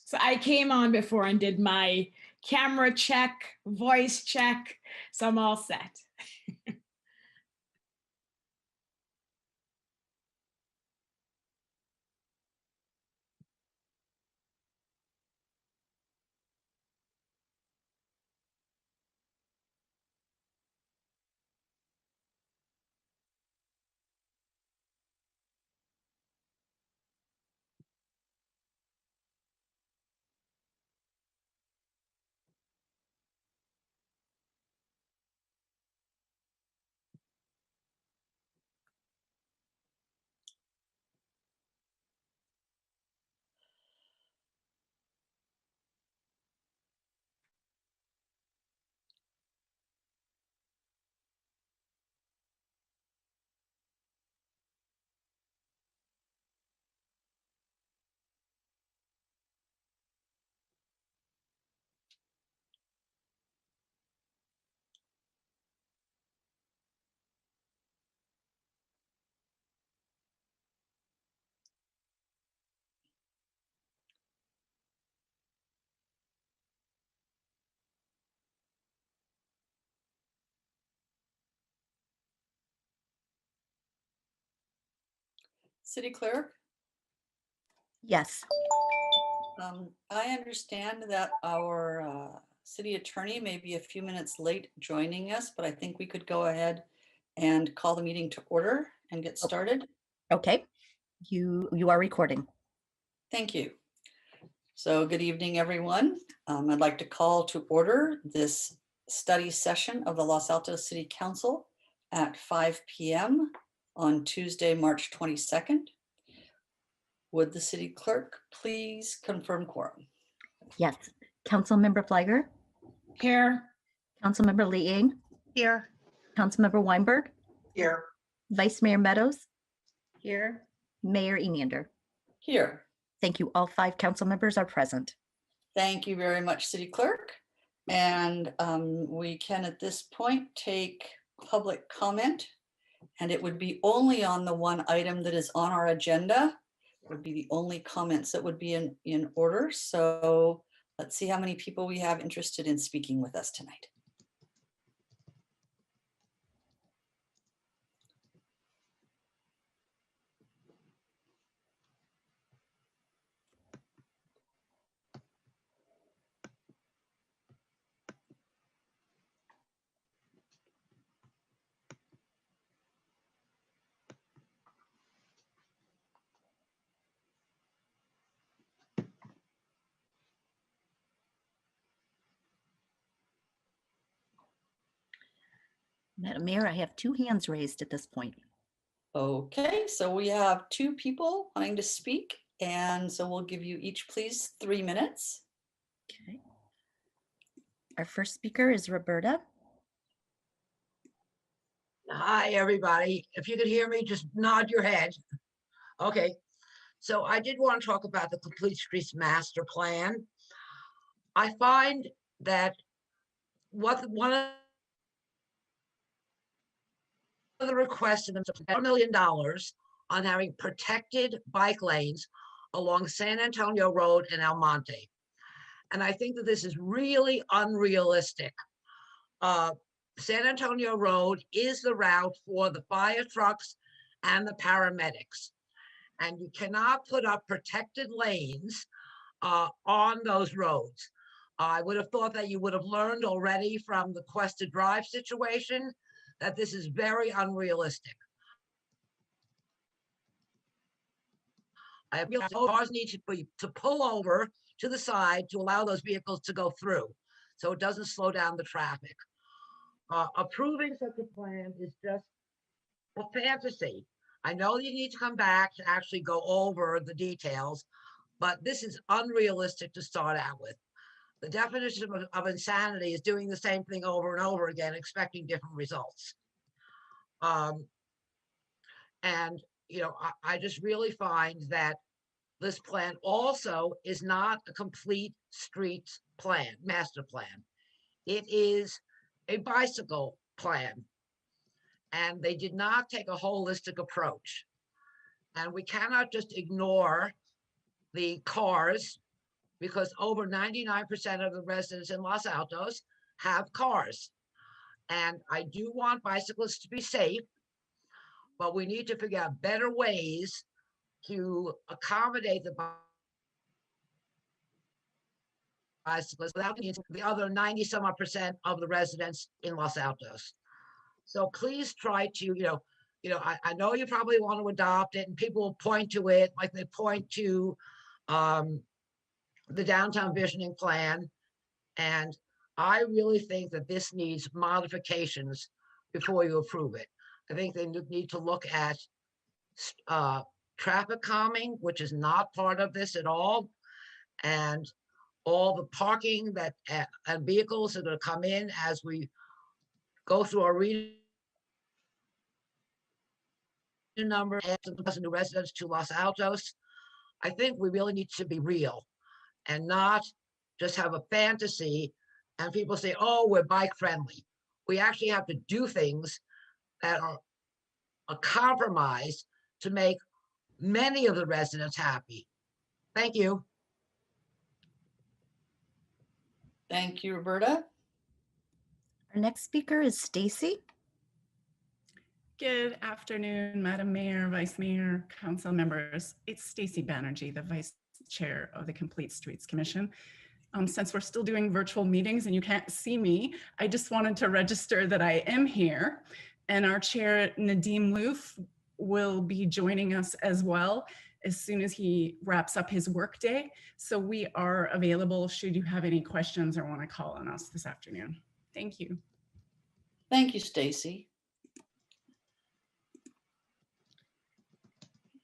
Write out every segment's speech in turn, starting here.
So I came on before and did my camera check, voice check, so I'm all set. City Clerk, Yes. I understand that our city attorney may be a few minutes late joining us, but I think we could go ahead and call the meeting to order and get started. Okay. You are recording. Thank you. So good evening, everyone. I'd like to call to order this study session of the Los Altos City Council at 5 p.m. on Tuesday, March 22nd. Would the city clerk please confirm quorum? Yes. Councilmember Fliger, Here. Councilmember Liang, Here. Councilmember Weinberg, Here. Vice Mayor Meadows, Here. Mayor Emander. Here. Thank you. All 5 council members are present. Thank you very much, City Clerk. And we can at this point take public comment, and it would be only on the one item that is on our agenda. It would be the only comments that would be in order. So let's see how many people we have interested in speaking with us tonight. Madam Mayor, I have 2 hands raised at this point. Okay, so we have 2 people wanting to speak, and so we'll give you each, please, 3 minutes. Okay. Our first speaker is Roberta. Hi, everybody. If you could hear me, just nod your head. Okay. So I did want to talk about the Complete Streets Master Plan. I find that one of the requests in them is $1 million on having protected bike lanes along San Antonio Road and El Monte. And I think that this is really unrealistic. San Antonio Road is the route for the fire trucks and the paramedics. And you cannot put up protected lanes on those roads. I would have thought that you would have learned already from the Quest to Drive situation that this is very unrealistic. I feel cars need to pull over to the side to allow those vehicles to go through, so it doesn't slow down the traffic. Approving such a plan is just a fantasy. I know you need to come back to actually go over the details, but this is unrealistic to start out with. The definition of insanity is doing the same thing over and over again, expecting different results. And, you know, I just really find that this plan also is not a complete streets plan, master plan. It is a bicycle plan. And they did not take a holistic approach. And we cannot just ignore the cars because over 99% of the residents in Los Altos have cars. And I do want bicyclists to be safe, but we need to figure out better ways to accommodate the bicyclists without the other 90 some odd percent of the residents in Los Altos. So please try to, I know you probably want to adopt it and people will point to it, like they point to the downtown visioning plan. And I really think that this needs modifications before you approve it. I think they need to look at traffic calming, which is not part of this at all. And all the parking that and vehicles that are going to come in as we go through our reading number and new residents to Los Altos. I think we really need to be real and not just have a fantasy and people say, oh, we're bike friendly. We actually have to do things that are a compromise to make many of the residents happy. Thank you. Thank you, Roberta. Our next speaker is Stacy. Good afternoon, Madam Mayor, Vice Mayor, Council members. It's Stacy Banerjee, the Vice Chair of the Complete Streets Commission. Since we're still doing virtual meetings and you can't see me, I just wanted to register that I am here, and our Chair, Nadeem Loof, will be joining us as well as soon as he wraps up his workday. So we are available should you have any questions or want to call on us this afternoon. Thank you. Thank you, Stacy.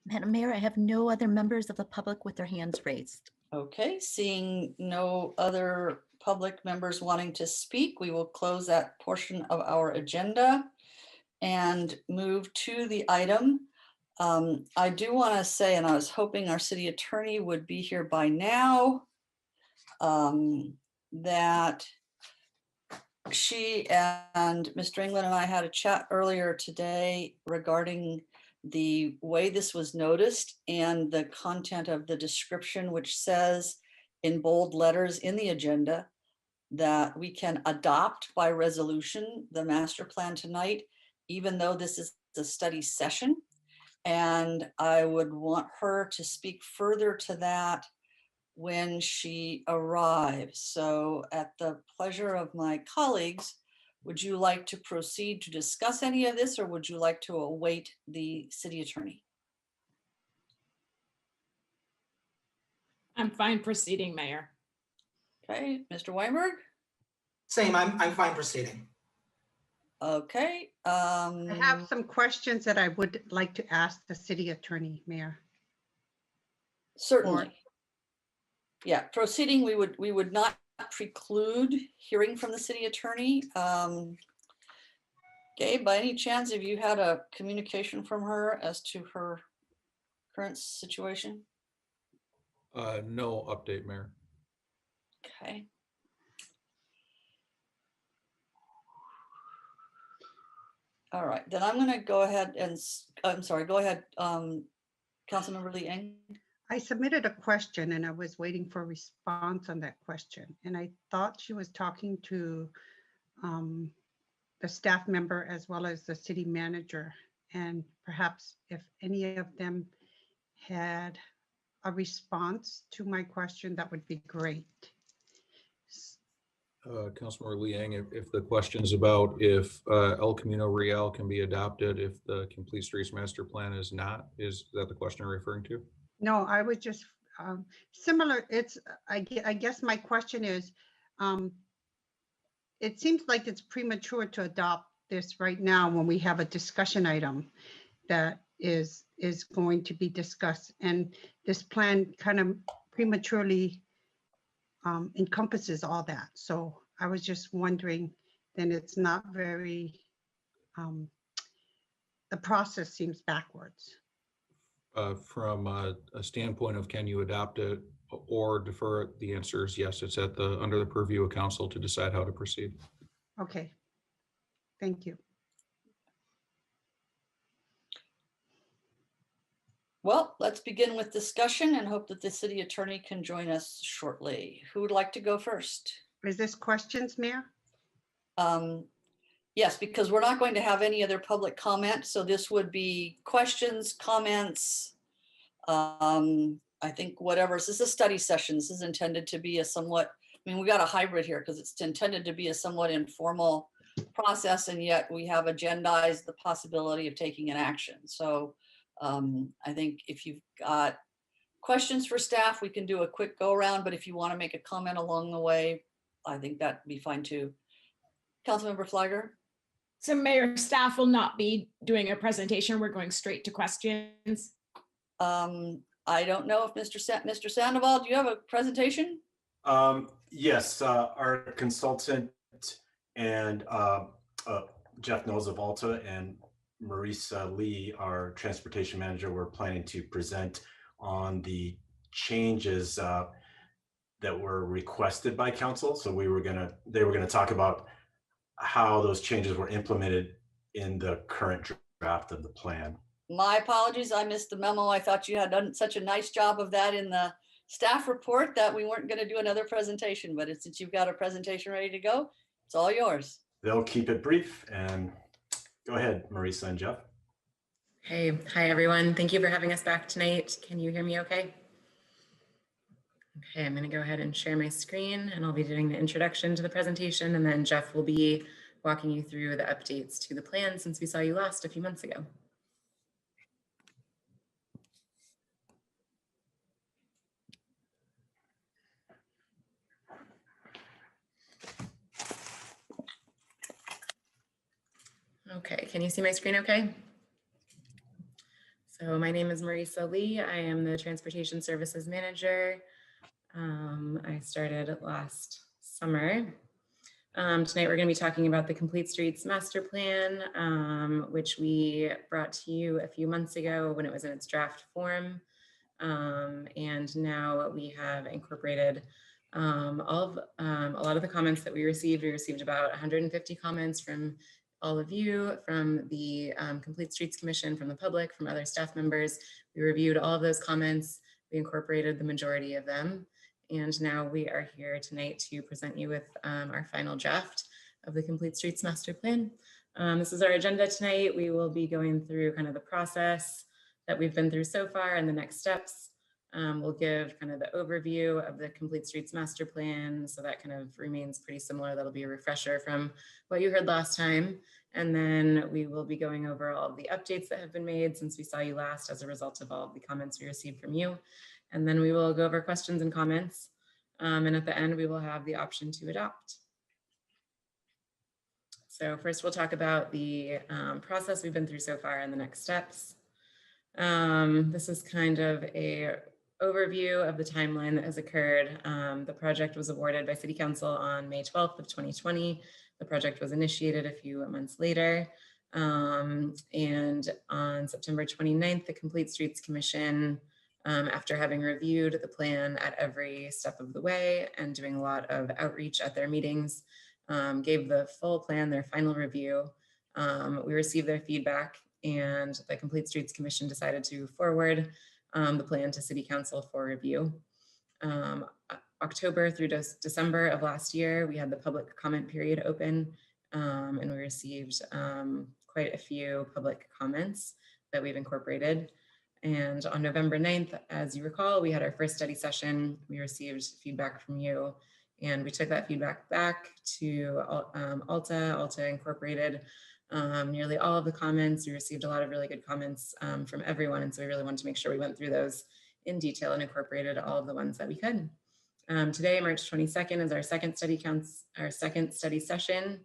Madam Mayor, I have no other members of the public with their hands raised. Okay, seeing no other public members wanting to speak, we will close that portion of our agenda and move to the item. I do want to say, and I was hoping our city attorney would be here by now, that she and Mr. England and I had a chat earlier today regarding the way this was noticed and the content of the description, which says in bold letters in the agenda that we can adopt by resolution the master plan tonight, even though this is a study session. And I would want her to speak further to that when she arrives. So at the pleasure of my colleagues, would you like to proceed to discuss any of this, or would you like to await the city attorney? I'm fine proceeding, Mayor. Okay, Mr. Weinberg? Same, I'm fine proceeding. Okay. I have some questions that I would like to ask the city attorney, Mayor. Certainly. Yeah, proceeding, we would not preclude hearing from the city attorney. Gabe, by any chance, have you had a communication from her as to her current situation? No update, Mayor. Okay. All right, then I'm going to go ahead and, I'm sorry, go ahead, Councilmember Lee Eng. I submitted a question and I was waiting for a response on that question. And I thought she was talking to the staff member as well as the city manager. And perhaps if any of them had a response to my question, that would be great. Councilmember Liang, if the question is about if El Camino Real can be adopted if the Complete Streets Master Plan is not, is that the question you're referring to? No, I was just similar. It's, I guess my question is, it seems like it's premature to adopt this right now when we have a discussion item that is going to be discussed. And this plan kind of prematurely encompasses all that. So I was just wondering, then it's not very, the process seems backwards. From a standpoint of can you adopt it or defer it, the answer is yes. It's at the under the purview of council to decide how to proceed. Okay, thank you. Well, let's begin with discussion and hope that the city attorney can join us shortly. Who would like to go first? Is this questions, Mayor? Yes, because we're not going to have any other public comment. So this would be questions, comments. I think whatever. This is a study session. This is intended to be a somewhat, I mean, we got a hybrid here because it's intended to be a somewhat informal process, and yet we have agendized the possibility of taking an action. So I think if you've got questions for staff, we can do a quick go around, but if you want to make a comment along the way, I think that'd be fine too. Councilmember Flagger? So Mayor, staff will not be doing a presentation. We're going straight to questions. I don't know if Mr. Sandoval, do you have a presentation? Yes, our consultant and Jeff Knowles of Alta and Marisa Lee, our transportation manager, were planning to present on the changes that were requested by council. So they were gonna talk about how those changes were implemented in the current draft of the plan. My apologies, I missed the memo. I thought you had done such a nice job of that in the staff report that we weren't going to do another presentation, but since you've got a presentation ready to go, it's all yours. They'll keep it brief, and go ahead, Marisa and Jeff. Hey, hi everyone. Thank you for having us back tonight. Can you hear me okay? Okay, I'm going to go ahead and share my screen, and I'll be doing the introduction to the presentation, and then Jeff will be walking you through the updates to the plan since we saw you last a few months ago. Okay, can you see my screen okay? So my name is Marisa Lee. I am the Transportation Services Manager. I started last summer. Tonight we're going to be talking about the Complete Streets Master Plan, which we brought to you a few months ago when it was in its draft form. And now we have incorporated a lot of the comments that we received. We received about 150 comments from all of you, from the Complete Streets Commission, from the public, from other staff members. We reviewed all of those comments. We incorporated the majority of them. And now we are here tonight to present you with our final draft of the Complete Streets Master Plan. This is our agenda tonight. We will be going through kind of the process that we've been through so far and the next steps. We'll give kind of the overview of the Complete Streets Master Plan. So that kind of remains pretty similar. That'll be a refresher from what you heard last time. And then we will be going over all of the updates that have been made since we saw you last as a result of all of the comments we received from you. And then we will go over questions and comments. And at the end, we will have the option to adopt. So first we'll talk about the process we've been through so far and the next steps. This is kind of a overview of the timeline that has occurred. The project was awarded by City Council on May 12th of 2020. The project was initiated a few months later. And on September 29th, the Complete Streets Commission, after having reviewed the plan at every step of the way and doing a lot of outreach at their meetings, gave the full plan their final review. We received their feedback, and the Complete Streets Commission decided to forward the plan to City Council for review. October through December of last year, we had the public comment period open, and we received quite a few public comments that we've incorporated. And on November 9th, as you recall, we had our first study session. We received feedback from you, and we took that feedback back to Alta. Alta incorporated nearly all of the comments. We received a lot of really good comments from everyone, and so we really wanted to make sure we went through those in detail and incorporated all of the ones that we could. Today, March 22nd, is our second study session.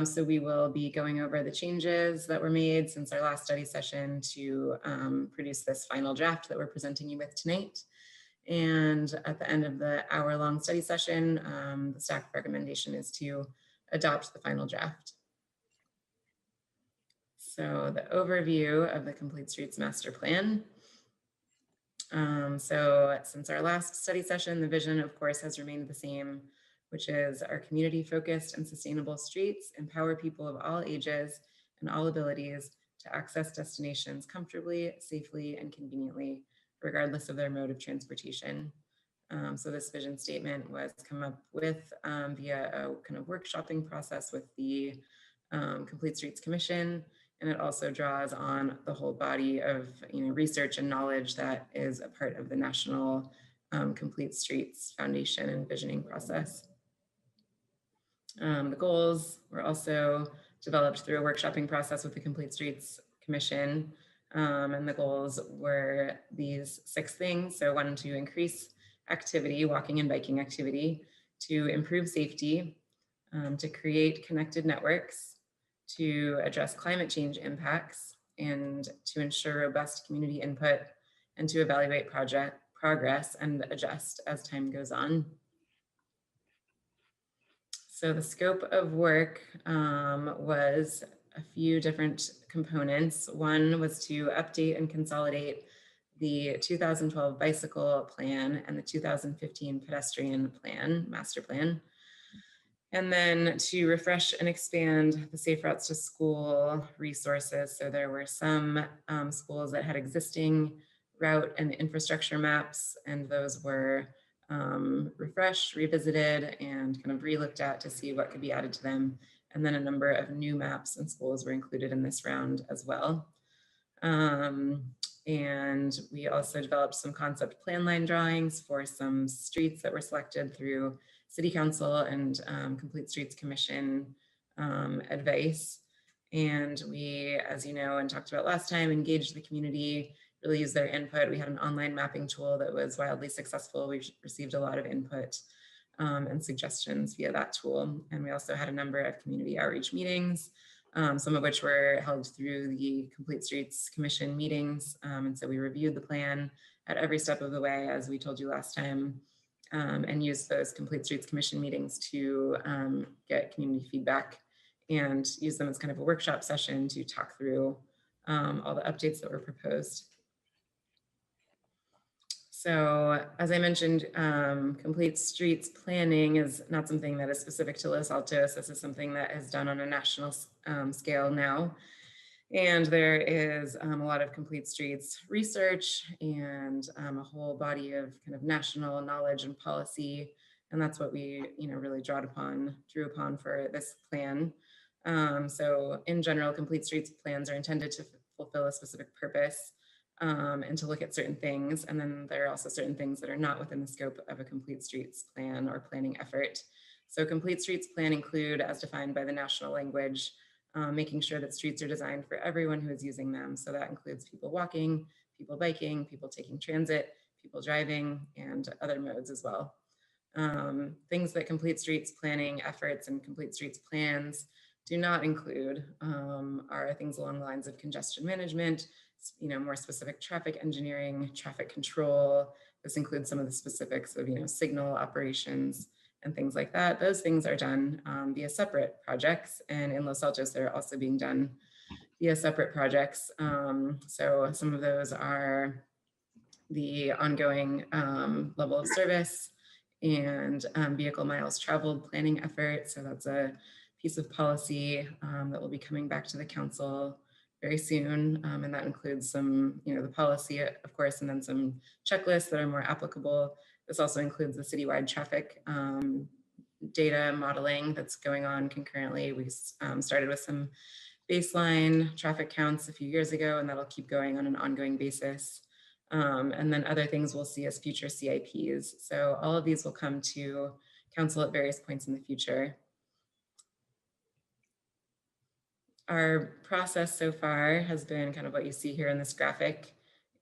So we will be going over the changes that were made since our last study session to produce this final draft that we're presenting you with tonight. And at the end of the hour-long study session, the staff recommendation is to adopt the final draft. So the overview of the Complete Streets Master Plan. So since our last study session, the vision, of course, has remained the same, which is our community-focused and sustainable streets empower people of all ages and all abilities to to access destinations comfortably, safely, and conveniently, regardless of their mode of transportation. So this vision statement was come up with via a kind of workshopping process with the Complete Streets Commission, and it also draws on the whole body of research and knowledge that is a part of the National Complete Streets Foundation and visioning process. The goals were also developed through a workshopping process with the Complete Streets Commission, and the goals were these 6 things. So 1, to increase activity, walking and biking activity, to improve safety, to create connected networks, to address climate change impacts, and to ensure robust community input, and to evaluate project progress and adjust as time goes on. So the scope of work was a few different components. 1 was to update and consolidate the 2012 bicycle plan and the 2015 pedestrian plan, master plan. And then to refresh and expand the Safe Routes to School resources. So there were some schools that had existing route and infrastructure maps, and those were refreshed, revisited, and kind of re-looked at to see what could be added to them. And then a number of new maps and schools were included in this round as well. And we also developed some concept plan line drawings for some streets that were selected through City Council and Complete Streets Commission advice. And we, as you know, and talked about last time, engaged the community, really used their input. We had an online mapping tool that was wildly successful. We received a lot of input and suggestions via that tool. And we also had a number of community outreach meetings, some of which were held through the Complete Streets Commission meetings. And so we reviewed the plan at every step of the way, as we told you last time, and used those Complete Streets Commission meetings to get community feedback and use them as kind of a workshop session to talk through all the updates that were proposed. So as I mentioned, Complete Streets planning is not something that is specific to Los Altos. This is something that is done on a national scale now. And there is a lot of Complete Streets research and a whole body of kind of national knowledge and policy. And that's what we really drew upon for this plan. So in general, Complete Streets plans are intended to fulfill a specific purpose and to look at certain things. And then there are also certain things that are not within the scope of a Complete Streets plan or planning effort. So Complete Streets plan include, as defined by the national language, making sure that streets are designed for everyone who is using them. So that includes people walking, people biking, people taking transit, people driving, and other modes as well. Things that Complete Streets planning efforts and Complete Streets plans do not include are things along the lines of congestion management, more specific traffic engineering, traffic control. This includes some of the specifics of signal operations and things like that. Those things are done via separate projects, and in Los Altos they're also being done via separate projects. So some of those are the ongoing level of service and vehicle miles traveled planning effort. So that's a piece of policy that will be coming back to the council very soon. And that includes some, the policy, of course, and then some checklists that are more applicable. This also includes the citywide traffic data modeling that's going on concurrently. We started with some baseline traffic counts a few years ago, and that'll keep going on an ongoing basis. And then other things we'll see as future CIPs. So all of these will come to council at various points in the future. Our process so far has been kind of what you see here in this graphic.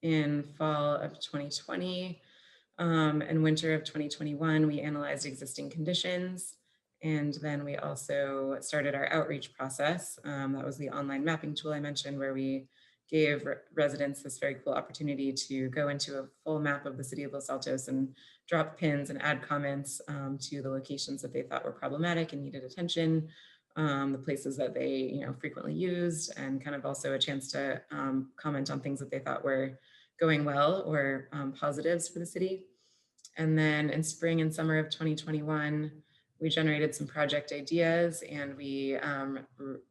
In fall of 2020 and winter of 2021, we analyzed existing conditions. And then we also started our outreach process. That was the online mapping tool I mentioned, where we gave residents this very cool opportunity to go into a full map of the city of Los Altos and drop pins and add comments to the locations that they thought were problematic and needed attention, the places that they frequently used, and kind of also a chance to comment on things that they thought were going well or positives for the city. And then in spring and summer of 2021, We generated some project ideas, and we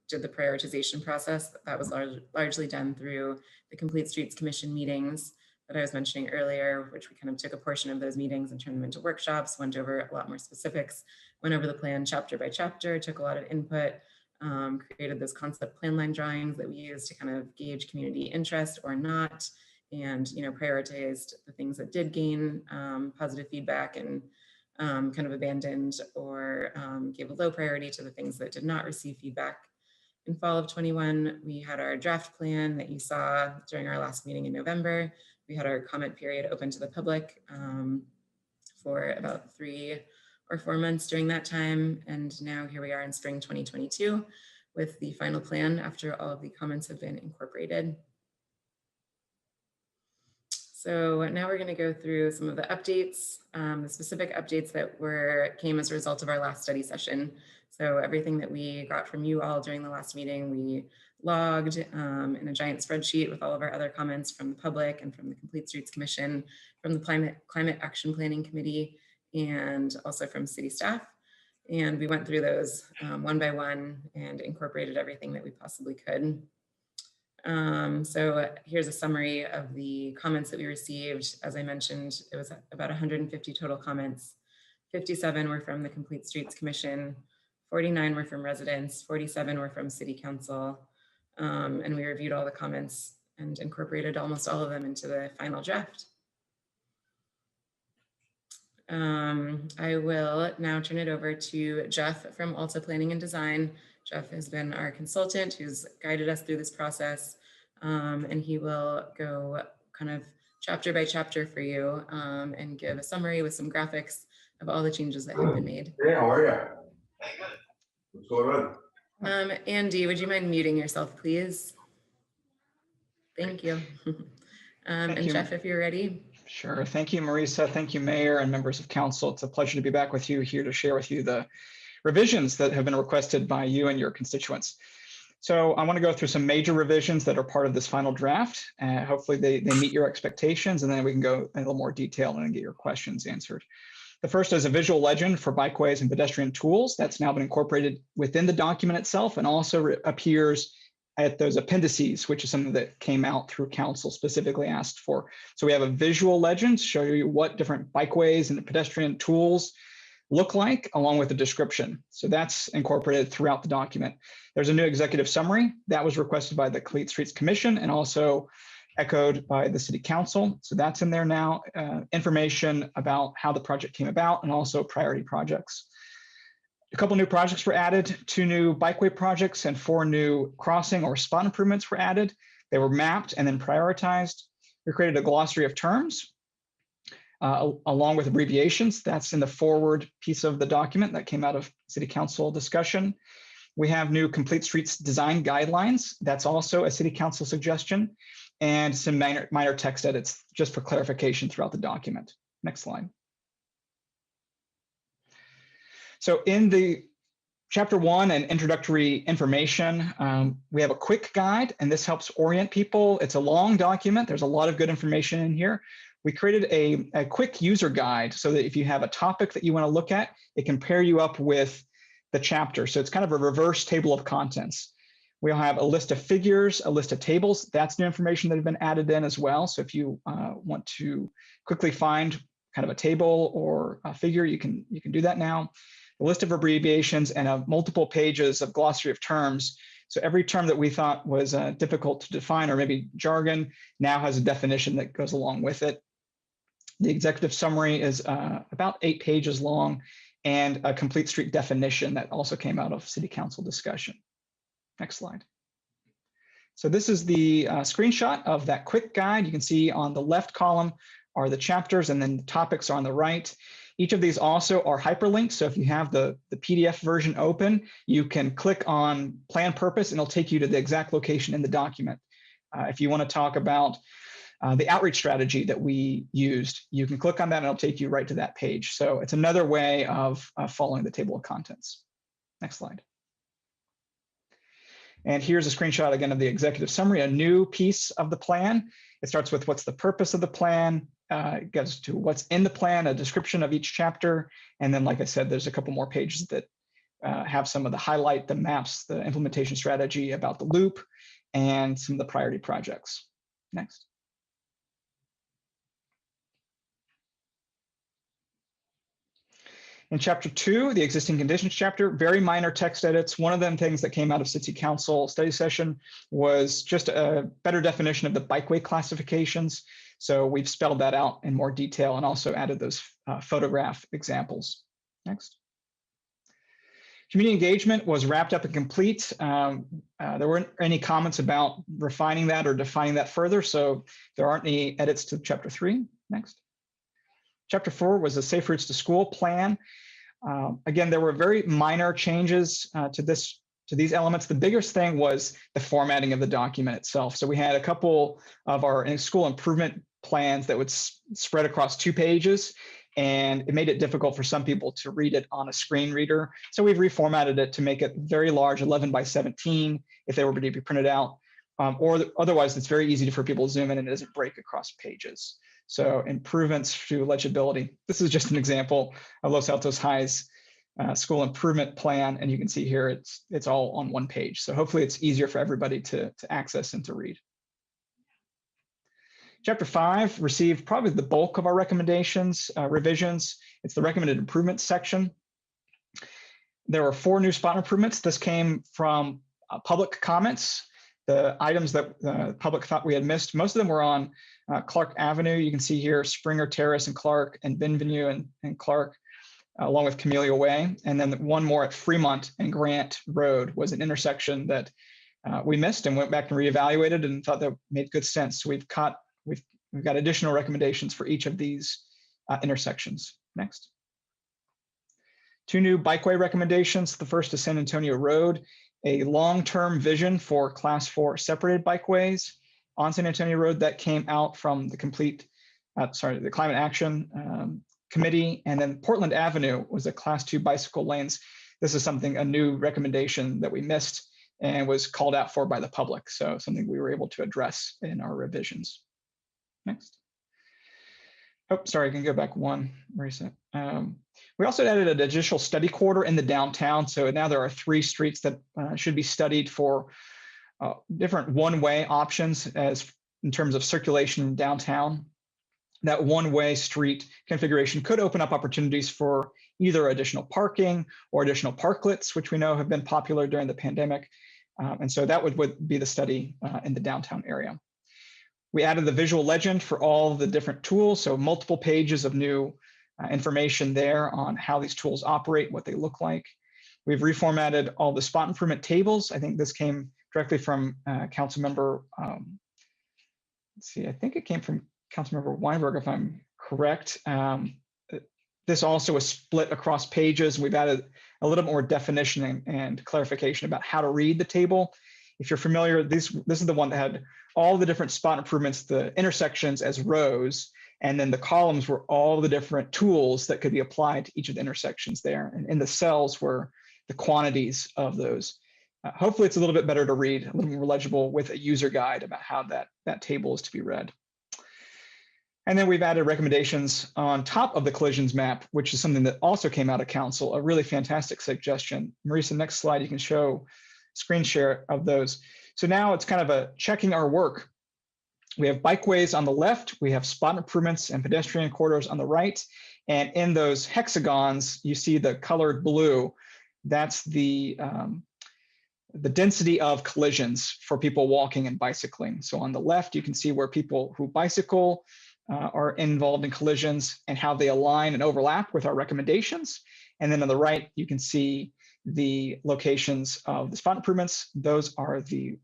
did the prioritization process. That was largely done through the Complete Streets Commission meetings that I was mentioning earlier, which we kind of took a portion of those meetings and turned them into workshops, went over a lot more specifics, went over the plan chapter by chapter, took a lot of input, created those concept plan line drawings that we used to kind of gauge community interest or not, and prioritized the things that did gain positive feedback and kind of abandoned or gave a low priority to the things that did not receive feedback. In fall of 21, we had our draft plan that you saw during our last meeting in November. We had our comment period open to the public for about 3 or 4 months during that time. And now here we are in spring 2022 with the final plan after all of the comments have been incorporated. So now we're going to go through some of the updates, the specific updates that came as a result of our last study session. So everything that we got from you all during the last meeting, we logged in a giant spreadsheet with all of our other comments from the public and from the Complete Streets Commission, from the Climate Action Planning Committee, and also from city staff. And we went through those one by one and incorporated everything that we possibly could. So here's a summary of the comments that we received. As I mentioned, it was about 150 total comments. 57 were from the Complete Streets Commission, 49 were from residents, 47 were from City Council, and we reviewed all the comments and incorporated almost all of them into the final draft. I will now turn it over to Jeff from Alta Planning and Design. Jeff has been our consultant who's guided us through this process, and he will go kind of chapter by chapter for you and give a summary with some graphics of all the changes that have been made. Hey, how are you? What's going on? Andy, would you mind muting yourself, please? Thank you. And Jeff, if you're ready. Sure. Thank you, Marisa. Thank you, Mayor and members of council. It's a pleasure to be back with you here to share with you the revisions that have been requested by you and your constituents. So I want to go through some major revisions that are part of this final draft. Hopefully they meet your expectations, and then we can go in a little more detail and get your questions answered. The first is a visual legend for bikeways and pedestrian tools. That's now been incorporated within the document itself and also appears at those appendices, which is something that came out through council specifically asked for. So we have a visual legend to show you what different bikeways and pedestrian tools look like, along with a description. So that's incorporated throughout the document. There's a new executive summary that was requested by the Complete Streets Commission and also echoed by the City Council. So that's in there now, information about how the project came about and also priority projects. A couple new projects were added, 2 new bikeway projects and 4 new crossing or spot improvements were added. They were mapped and then prioritized. We created a glossary of terms along with abbreviations. That's in the forward piece of the document that came out of City Council discussion. We have new Complete Streets design guidelines. That's also a City Council suggestion, and some minor text edits just for clarification throughout the document. Next slide. So in the chapter 1 and introductory information, we have a quick guide, and this helps orient people. It's a long document. There's a lot of good information in here. We created a quick user guide so that if you have a topic that you want to look at, it can pair you up with the chapter. So it's kind of a reverse table of contents. We'll have a list of figures, a list of tables. That's new information that have been added in as well. So if you want to quickly find kind of a table or a figure, you can do that now. A list of abbreviations and multiple pages of glossary of terms. So every term that we thought was difficult to define or maybe jargon now has a definition that goes along with it. The executive summary is about 8 pages long, and a complete street definition that also came out of City Council discussion. Next slide. So this is the screenshot of that quick guide. You can see on the left column are the chapters, and then the topics are on the right. Each of these also are hyperlinked. So if you have the PDF version open, you can click on plan purpose and it'll take you to the exact location in the document. If you want to talk about the outreach strategy that we used, you can click on that and it'll take you right to that page. So it's another way of following the table of contents. Next slide. And here's a screenshot again of the executive summary, a new piece of the plan. It starts with what's the purpose of the plan, It goes to what's in the plan, a description of each chapter. And then, like I said, there's a couple more pages that have some of the highlight, the maps, the implementation strategy about the loop, and some of the priority projects. Next. In chapter 2, the existing conditions chapter, very minor text edits. One of them things that came out of City Council study session was just a better definition of the bikeway classifications. So we've spelled that out in more detail and also added those photograph examples. Next. Community engagement was wrapped up and complete. There weren't any comments about refining that or defining that further, so there aren't any edits to chapter 3. Next. Chapter 4 was a Safe Routes to School plan. Again, there were very minor changes to these elements. The biggest thing was the formatting of the document itself. So we had a couple of our school improvement plans that would spread across 2 pages, and it made it difficult for some people to read it on a screen reader. So we've reformatted it to make it very large, 11 by 17, if they were to be printed out, or otherwise it's very easy for people to zoom in and it doesn't break across pages. So improvements to legibility. This is just an example of Los Altos High's school improvement plan, and you can see here it's all on one page. So hopefully it's easier for everybody to access and to read. Chapter 5 received probably the bulk of our recommendations, revisions. It's the recommended improvements section. There were 4 new spot improvements. This came from public comments. The items that the public thought we had missed, most of them were on Clark Avenue. You can see here Springer Terrace and Clark, and Benvenue and Clark, along with Camellia Way. And then one more at Fremont and Grant Road was an intersection that we missed and went back and reevaluated and thought that made good sense. So we've got additional recommendations for each of these intersections. Next. 2 new bikeway recommendations. The first is San Antonio Road, a long-term vision for class 4 separated bikeways on San Antonio Road that came out from the the Climate Action Committee. And then Portland Avenue was a class 2 bicycle lanes. This is a new recommendation that we missed and was called out for by the public. So something we were able to address in our revisions. Next. Oh, sorry, I can go back one. Reset. We also added a judicial study corridor in the downtown. So now there are 3 streets that should be studied for different one-way options as in terms of circulation in downtown. That one-way street configuration could open up opportunities for either additional parking or additional parklets, which we know have been popular during the pandemic. And so that would be the study in the downtown area. We added the visual legend for all the different tools, so multiple pages of new information there on how these tools operate, what they look like. We've reformatted all the spot improvement tables. I think this came directly from Councilmember, let's see, I think it came from Councilmember Weinberg, if I'm correct. This also was split across pages. We've added a little more definition and clarification about how to read the table. If you're familiar, this is the one that had all the different spot improvements, the intersections as rows, and then the columns were all the different tools that could be applied to each of the intersections there. And in the cells were the quantities of those. Hopefully it's a little bit better to read, a little more legible with a user guide about how that table is to be read. And then we've added recommendations on top of the collisions map, which is something that also came out of council, a really fantastic suggestion. Marisa, next slide, you can show screen share of those. So now it's kind of a checking our work. We have bikeways on the left, we have spot improvements and pedestrian corridors on the right. And in those hexagons, you see the colored blue. That's the density of collisions for people walking and bicycling. So on the left, you can see where people who bicycle are involved in collisions and how they align and overlap with our recommendations. And then on the right, you can see the locations of the spot improvements. Those are the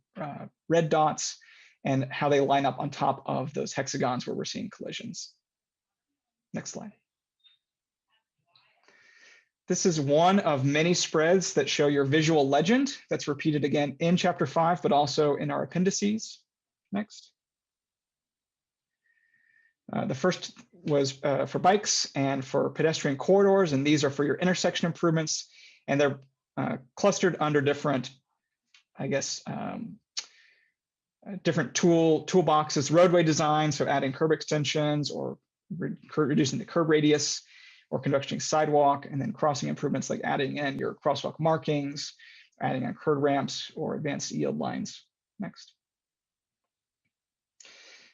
red dots and how they line up on top of those hexagons where we're seeing collisions. Next slide. This is one of many spreads that show your visual legend that's repeated again in chapter 5, but also in our appendices. Next. The first was for bikes and for pedestrian corridors, and these are for your intersection improvements, and they're clustered under different, I guess, different toolboxes, roadway design, so adding curb extensions or reducing the curb radius or conducting sidewalk, and then crossing improvements like adding in your crosswalk markings, adding on curb ramps or advanced yield lines. Next.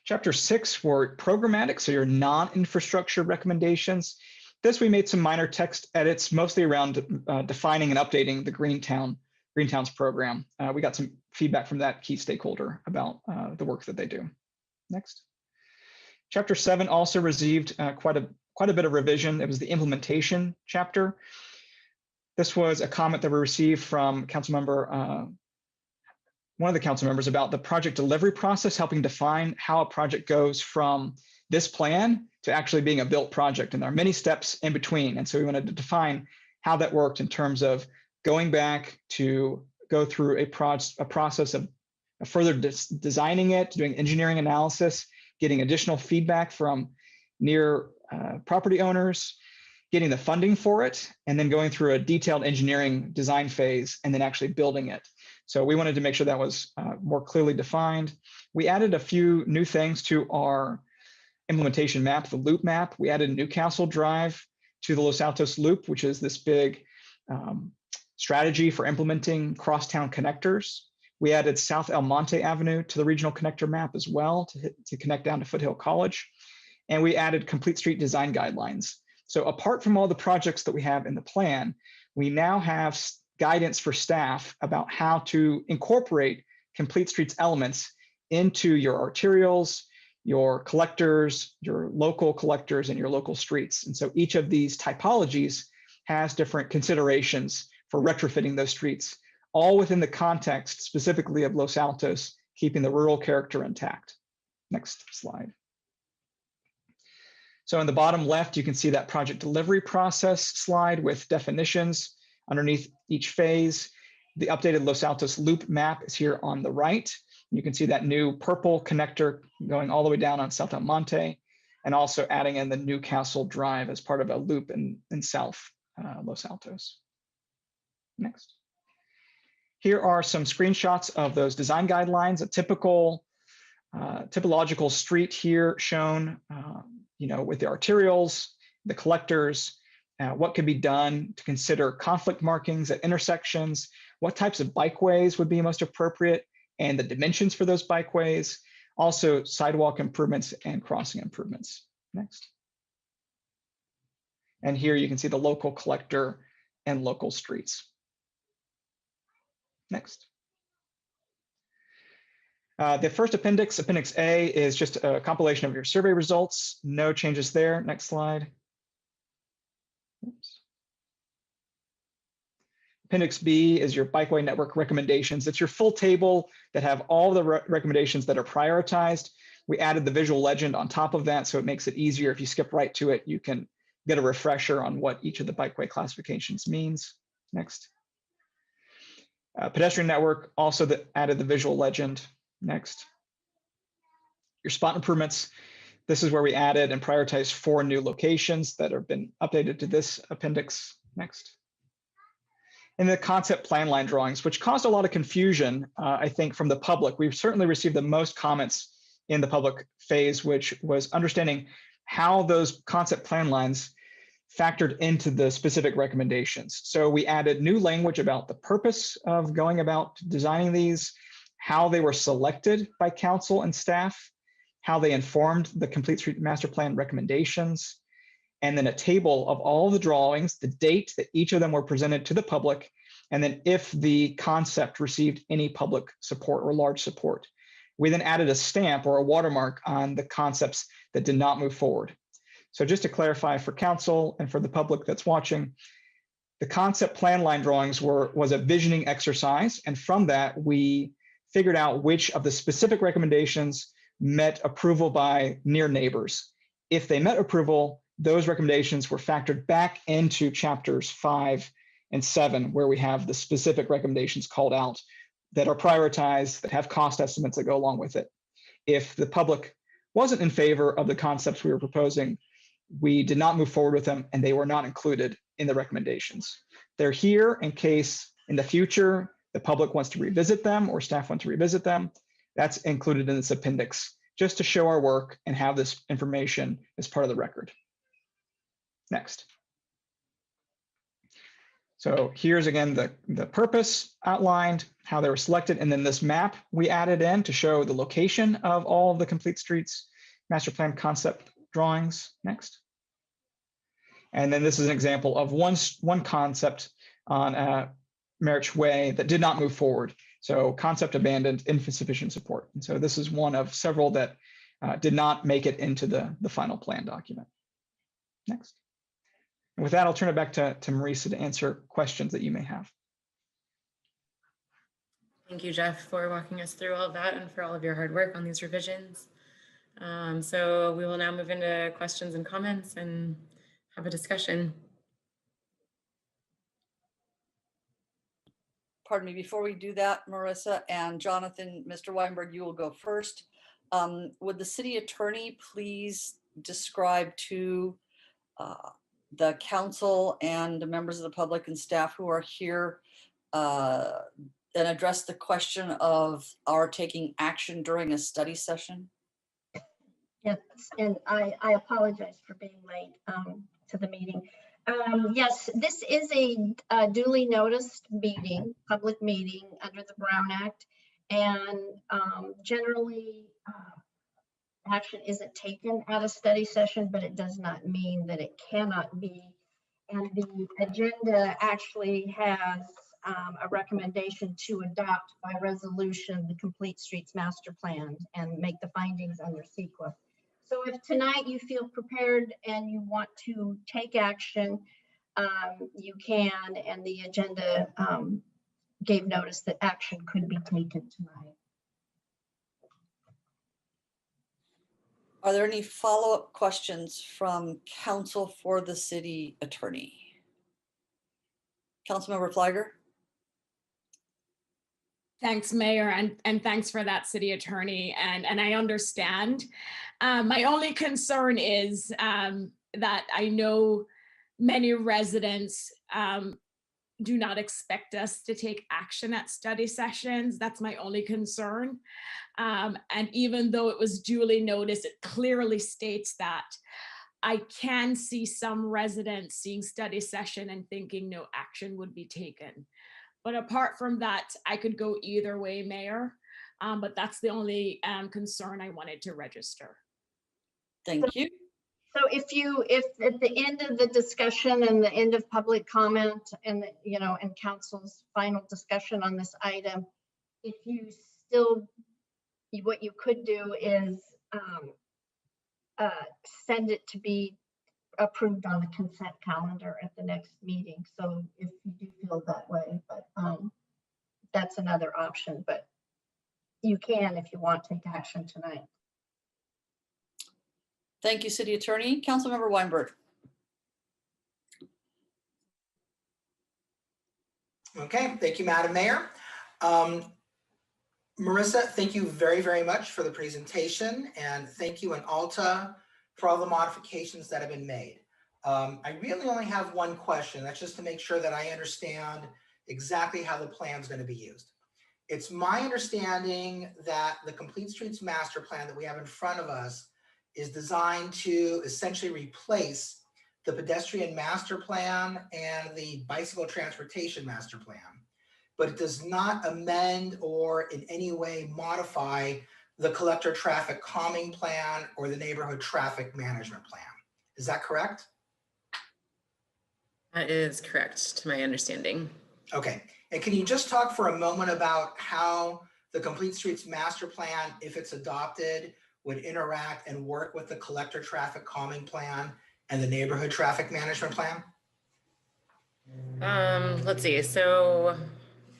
Chapter 6 were programmatic, so your non-infrastructure recommendations. This we made some minor text edits, mostly around defining and updating the Greentowns program. We got some feedback from that key stakeholder about the work that they do. Next. Chapter 7 also received quite a bit of revision. It was the implementation chapter. This was a comment that we received from one of the council members about the project delivery process, helping define how a project goes from this plan to actually being a built project. And there are many steps in between. And so we wanted to define how that worked in terms of going back to go through a process of further designing it, doing engineering analysis, getting additional feedback from near property owners, getting the funding for it, and then going through a detailed engineering design phase and then actually building it. So we wanted to make sure that was more clearly defined. We added a few new things to our implementation map, the loop map. We added Newcastle Drive to the Los Altos loop, which is this big strategy for implementing crosstown connectors. We added South El Monte Avenue to the regional connector map as well to connect down to Foothill College. And we added complete street design guidelines. So apart from all the projects that we have in the plan, we now have guidance for staff about how to incorporate complete streets elements into your arterials, your collectors, your local collectors, and your local streets. And so each of these typologies has different considerations for retrofitting those streets, all within the context specifically of Los Altos, keeping the rural character intact. Next slide. So in the bottom left, you can see that project delivery process slide with definitions underneath each phase. The updated Los Altos loop map is here on the right. You can see that new purple connector going all the way down on South El Monte, and also adding in the Newcastle Drive as part of a loop in South Los Altos. Next. Here are some screenshots of those design guidelines, a typological street here shown with the arterials, the collectors, what could be done to consider conflict markings at intersections, what types of bikeways would be most appropriate, and the dimensions for those bikeways, also sidewalk improvements and crossing improvements. Next. And here you can see the local collector and local streets. Next. The first appendix, Appendix A, is just a compilation of your survey results. No changes there. Next slide. Oops. Appendix B is your Bikeway network recommendations. It's your full table that have all the recommendations that are prioritized. We added the visual legend on top of that, so it makes it easier. If you skip right to it, you can get a refresher on what each of the Bikeway classifications means. Next. Pedestrian network also added the visual legend. Next. Your spot improvements. This is where we added and prioritized 4 new locations that have been updated to this appendix. Next. And the concept plan line drawings, which caused a lot of confusion, I think, from the public. We've certainly received the most comments in the public phase, which was understanding how those concept plan lines factored into the specific recommendations. So we added new language about the purpose of going about designing these, how they were selected by council and staff, how they informed the Complete Street Master Plan recommendations, and then a table of all the drawings, the date that each of them were presented to the public, and then if the concept received any public support or large support. We then added a stamp or a watermark on the concepts that did not move forward. So just to clarify for council and for the public that's watching, the concept plan line drawings was a visioning exercise, and from that we figured out which of the specific recommendations met approval by near neighbors. If they met approval, those recommendations were factored back into chapters 5 and 7, where we have the specific recommendations called out that are prioritized, that have cost estimates that go along with it. If the public wasn't in favor of the concepts we were proposing, we did not move forward with them, and they were not included in the recommendations. They're here in case in the future the public wants to revisit them or staff want to revisit them. That's included in this appendix just to show our work and have this information as part of the record. Next. So here's again the purpose outlined, how they were selected, and then this map we added in to show the location of all of the Complete Streets master plan concept drawings. Next. And then this is an example of one concept on Merritt Way that did not move forward. So concept abandoned, insufficient support. And so this is one of several that did not make it into the final plan document. Next. And with that, I'll turn it back to Marisa to answer questions that you may have. Thank you, Jeff, for walking us through all of that and for all of your hard work on these revisions. So we will now move into questions and comments and have a discussion. Pardon me, before we do that, Marissa and Jonathan, Mr. Weinberg, you will go first. Would the city attorney please describe to the council and the members of the public and staff who are here and address the question of our taking action during a study session? Yes, and I apologize for being late to the meeting. Yes, this is a duly noticed meeting, public meeting under the Brown Act, and generally action isn't taken at a study session, but it does not mean that it cannot be. And the agenda actually has a recommendation to adopt by resolution the Complete Streets Master Plan and make the findings under CEQA. So if tonight you feel prepared and you want to take action, you can, and the agenda gave notice that action could be taken tonight. Are there any follow-up questions from counsel for the city attorney? Councilmember Fliger? Thanks, Mayor, and thanks for that, City Attorney. And I understand. My only concern is that I know many residents do not expect us to take action at study sessions. That's my only concern. And even though it was duly noticed, it clearly states that. I can see some residents seeing study session and thinking no action would be taken. But apart from that, I could go either way, Mayor. But that's the only concern I wanted to register. Thank you. So if at the end of the discussion and the end of public comment and and council's final discussion on this item, if you still, what you could do is send it to be approved on the consent calendar at the next meeting. So if you do feel that way, but that's another option, but you can, if you want, take action tonight. Thank you, City Attorney. Councilmember Weinberg. Okay, thank you, Madam Mayor. Marissa, thank you very, very much for the presentation, and thank you and Alta for all the modifications that have been made. I really only have one question. That's just to make sure that I understand exactly how the plan is going to be used. It's my understanding that the Complete Streets Master Plan that we have in front of us is designed to essentially replace the Pedestrian Master Plan and the Bicycle Transportation Master Plan, but it does not amend or in any way modify the Collector Traffic Calming Plan or the Neighborhood Traffic Management Plan. Is that correct? That is correct, to my understanding. Okay, and can you just talk for a moment about how the Complete Streets Master Plan, if it's adopted, would interact and work with the Collector Traffic Calming Plan and the Neighborhood Traffic Management Plan? Let's see. So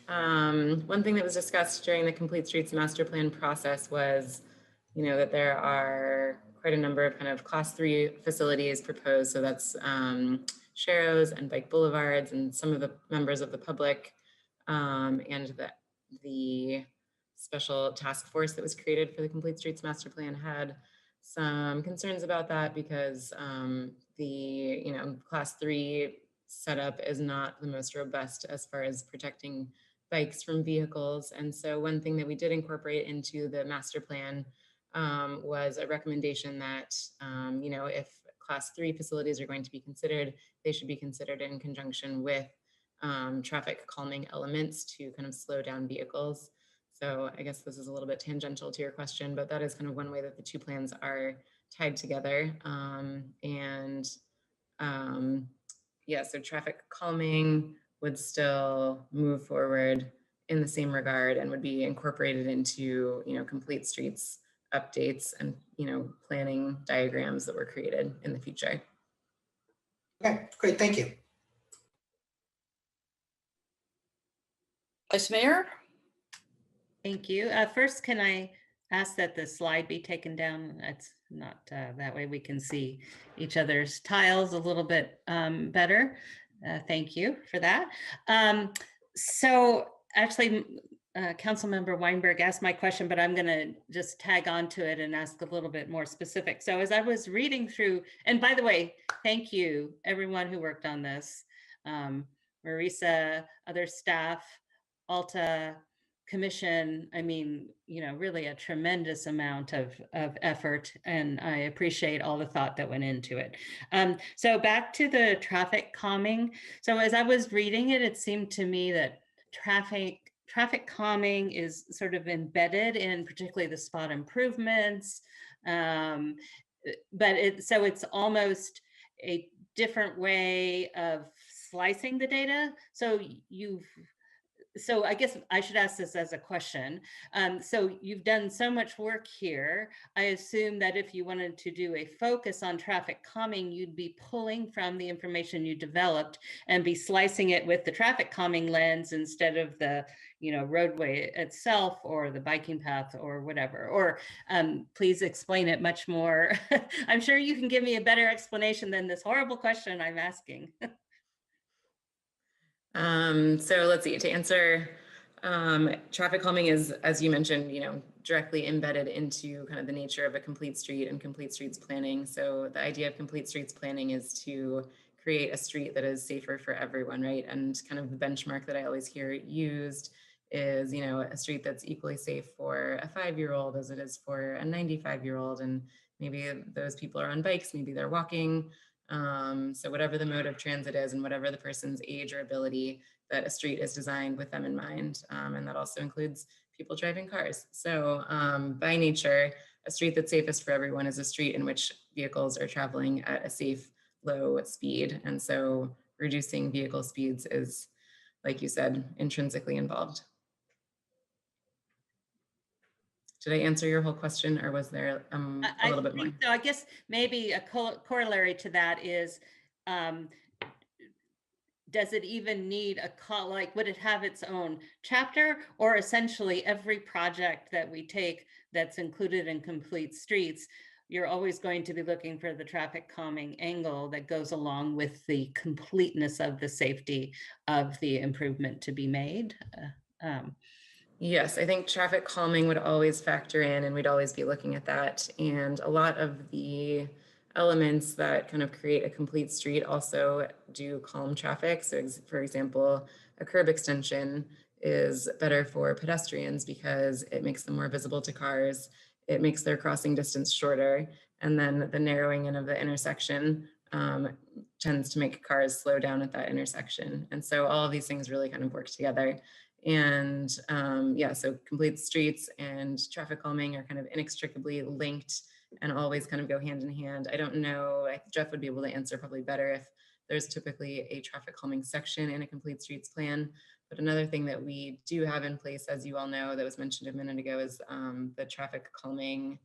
one thing that was discussed during the Complete Streets Master Plan process was, that there are quite a number of kind of class 3 facilities proposed. So that's Sharrows and bike boulevards, and some of the members of the public and the special task force that was created for the Complete Streets Master Plan had some concerns about that because the class 3 setup is not the most robust as far as protecting bikes from vehicles. And so one thing that we did incorporate into the master plan was a recommendation that, you know, if class 3 facilities are going to be considered, they should be considered in conjunction with traffic calming elements to kind of slow down vehicles. So I guess this is a little bit tangential to your question, but that is kind of one way that the two plans are tied together. Yeah, so traffic calming would still move forward in the same regard and would be incorporated into, you know, complete streets updates and, you know, planning diagrams that were created in the future. Okay, great, thank you. Vice Mayor? Thank you. First, can I ask that the slide be taken down? That's not, that way we can see each other's tiles a little bit better. Thank you for that. So actually, Councilmember Weinberg asked my question, but I'm going to just tag on to it and ask a little bit more specific. So as I was reading through, and by the way, thank you, everyone who worked on this, Marisa, other staff, Alta, Commission. I mean, you know, really a tremendous amount of effort, and I appreciate all the thought that went into it. So back to the traffic calming. So as I was reading it, it seemed to me that traffic calming is sort of embedded in particularly the spot improvements, but it's almost a different way of slicing the data. So I guess I should ask this as a question. So you've done so much work here. I assume that if you wanted to do a focus on traffic calming, you'd be pulling from the information you developed and be slicing it with the traffic calming lens instead of the, you know, roadway itself or the biking path or whatever. Or please explain it much more. I'm sure you can give me a better explanation than this horrible question I'm asking. So let's see, to answer, traffic calming is, as you mentioned, you know, directly embedded into kind of the nature of a complete street and complete streets planning. So the idea of complete streets planning is to create a street that is safer for everyone, right? And kind of the benchmark that I always hear used is, you know, a street that's equally safe for a 5-year-old as it is for a 95-year-old. And maybe those people are on bikes, maybe they're walking. So whatever the mode of transit is and whatever the person's age or ability, that a street is designed with them in mind. And that also includes people driving cars. So by nature, a street that's safest for everyone is a street in which vehicles are traveling at a safe, low speed. And so reducing vehicle speeds is, like you said, intrinsically involved. Did I answer your whole question, or was there a little bit more? So I guess maybe a corollary to that is, does it even need a call? Like, would it have its own chapter, or essentially every project that we take that's included in Complete Streets, you're always going to be looking for the traffic calming angle that goes along with the completeness of the safety of the improvement to be made? Yes, I think traffic calming would always factor in, and we'd always be looking at that. And a lot of the elements that kind of create a complete street also do calm traffic. So for example, a curb extension is better for pedestrians because it makes them more visible to cars. It makes their crossing distance shorter. And then the narrowing in of the intersection tends to make cars slow down at that intersection. And so all of these things really kind of work together. And yeah, so complete streets and traffic calming are kind of inextricably linked and always kind of go hand in hand. I don't know, Jeff would be able to answer probably better if there's typically a traffic calming section in a complete streets plan. But another thing that we do have in place, as you all know, that was mentioned a minute ago, is the traffic calming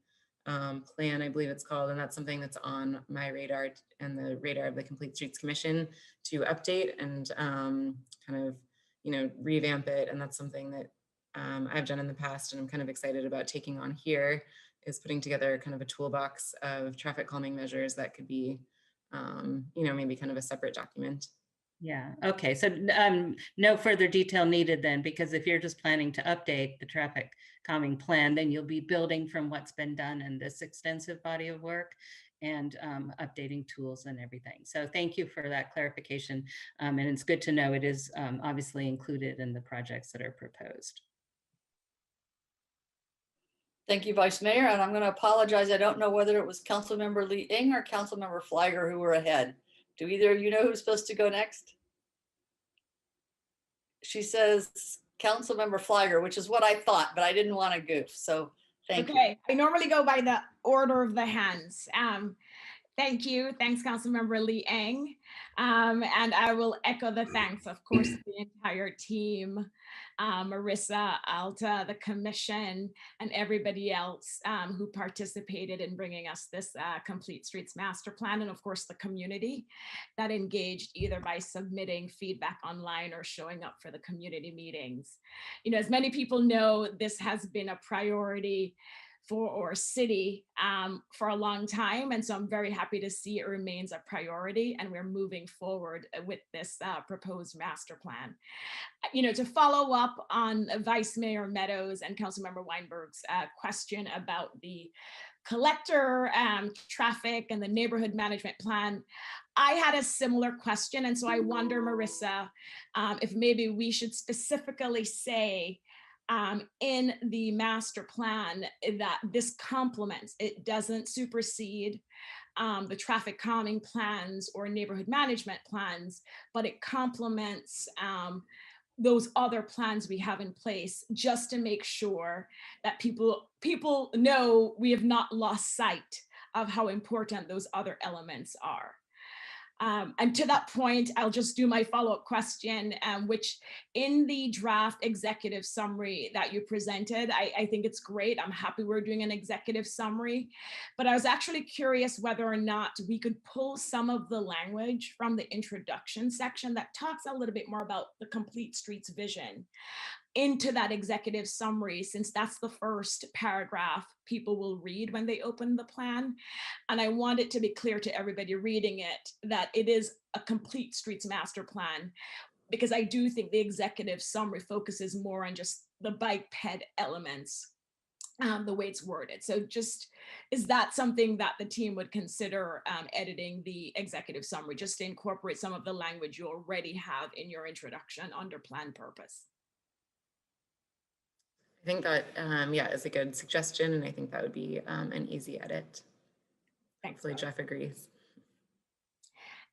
plan, I believe it's called, and that's something that's on my radar and the radar of the Complete Streets Commission to update and kind of, you know, revamp it. And that's something that I've done in the past, and I'm kind of excited about taking on here, is putting together kind of a toolbox of traffic calming measures that could be, you know, maybe kind of a separate document. Yeah, okay, so no further detail needed then, because if you're just planning to update the traffic calming plan, then you'll be building from what's been done in this extensive body of work and updating tools and everything. So thank you for that clarification. And it's good to know it is obviously included in the projects that are proposed. Thank you, Vice Mayor, and I'm going to apologize. I don't know whether it was Councilmember Lee Ing or Councilmember Flagger who were ahead. Do either of you know who's supposed to go next? She says Councilmember Flagger, which is what I thought, but I didn't want to goof. So thank you. Okay, I normally go by the order of the hands. Thank you. Thanks, Councilmember Lee Eng. And I will echo the thanks, of course, to the entire team, Marissa, Alta, the commission, and everybody else who participated in bringing us this Complete Streets Master Plan, and of course, the community that engaged either by submitting feedback online or showing up for the community meetings. You know, as many people know, this has been a priority for our city for a long time. And so I'm very happy to see it remains a priority and we're moving forward with this proposed master plan. You know, to follow up on Vice Mayor Meadows and Councilmember Weinberg's question about the collector traffic and the neighborhood management plan, I had a similar question. And so I wonder, Marissa, if maybe we should specifically say in the master plan that this complements, it doesn't supersede the traffic calming plans or neighborhood management plans, but it complements those other plans we have in place, just to make sure that people know we have not lost sight of how important those other elements are. And to that point, I'll just do my follow-up question, which in the draft executive summary that you presented, I think it's great. I'm happy we're doing an executive summary, but I was actually curious whether or not we could pull some of the language from the introduction section that talks a little bit more about the Complete Streets vision into that executive summary, since that's the first paragraph people will read when they open the plan. And I want it to be clear to everybody reading it that it is a Complete Streets Master Plan, because I do think the executive summary focuses more on just the bike ped elements, the way it's worded. So just, is that something that the team would consider editing the executive summary, just to incorporate some of the language you already have in your introduction under plan purpose? I think that, yeah, is a good suggestion. And I think that would be an easy edit. Thanks. Hopefully Jeff agrees.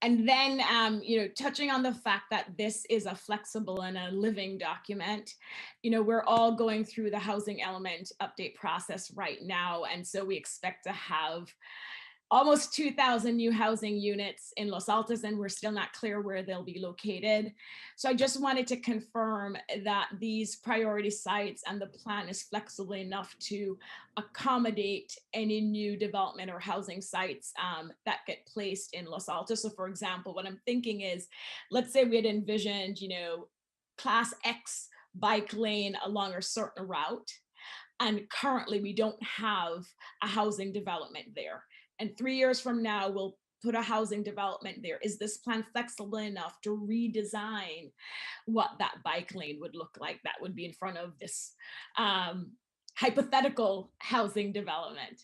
And then, you know, touching on the fact that this is a flexible and a living document, you know, we're all going through the housing element update process right now. And so we expect to have almost 2,000 new housing units in Los Altos, and we're still not clear where they'll be located. So I just wanted to confirm that these priority sites and the plan is flexible enough to accommodate any new development or housing sites that get placed in Los Altos. So for example, what I'm thinking is, let's say we had envisioned, you know, Class X bike lane along a certain route, and currently we don't have a housing development there. And 3 years from now, we'll put a housing development there. Is this plan flexible enough to redesign what that bike lane would look like that would be in front of this hypothetical housing development?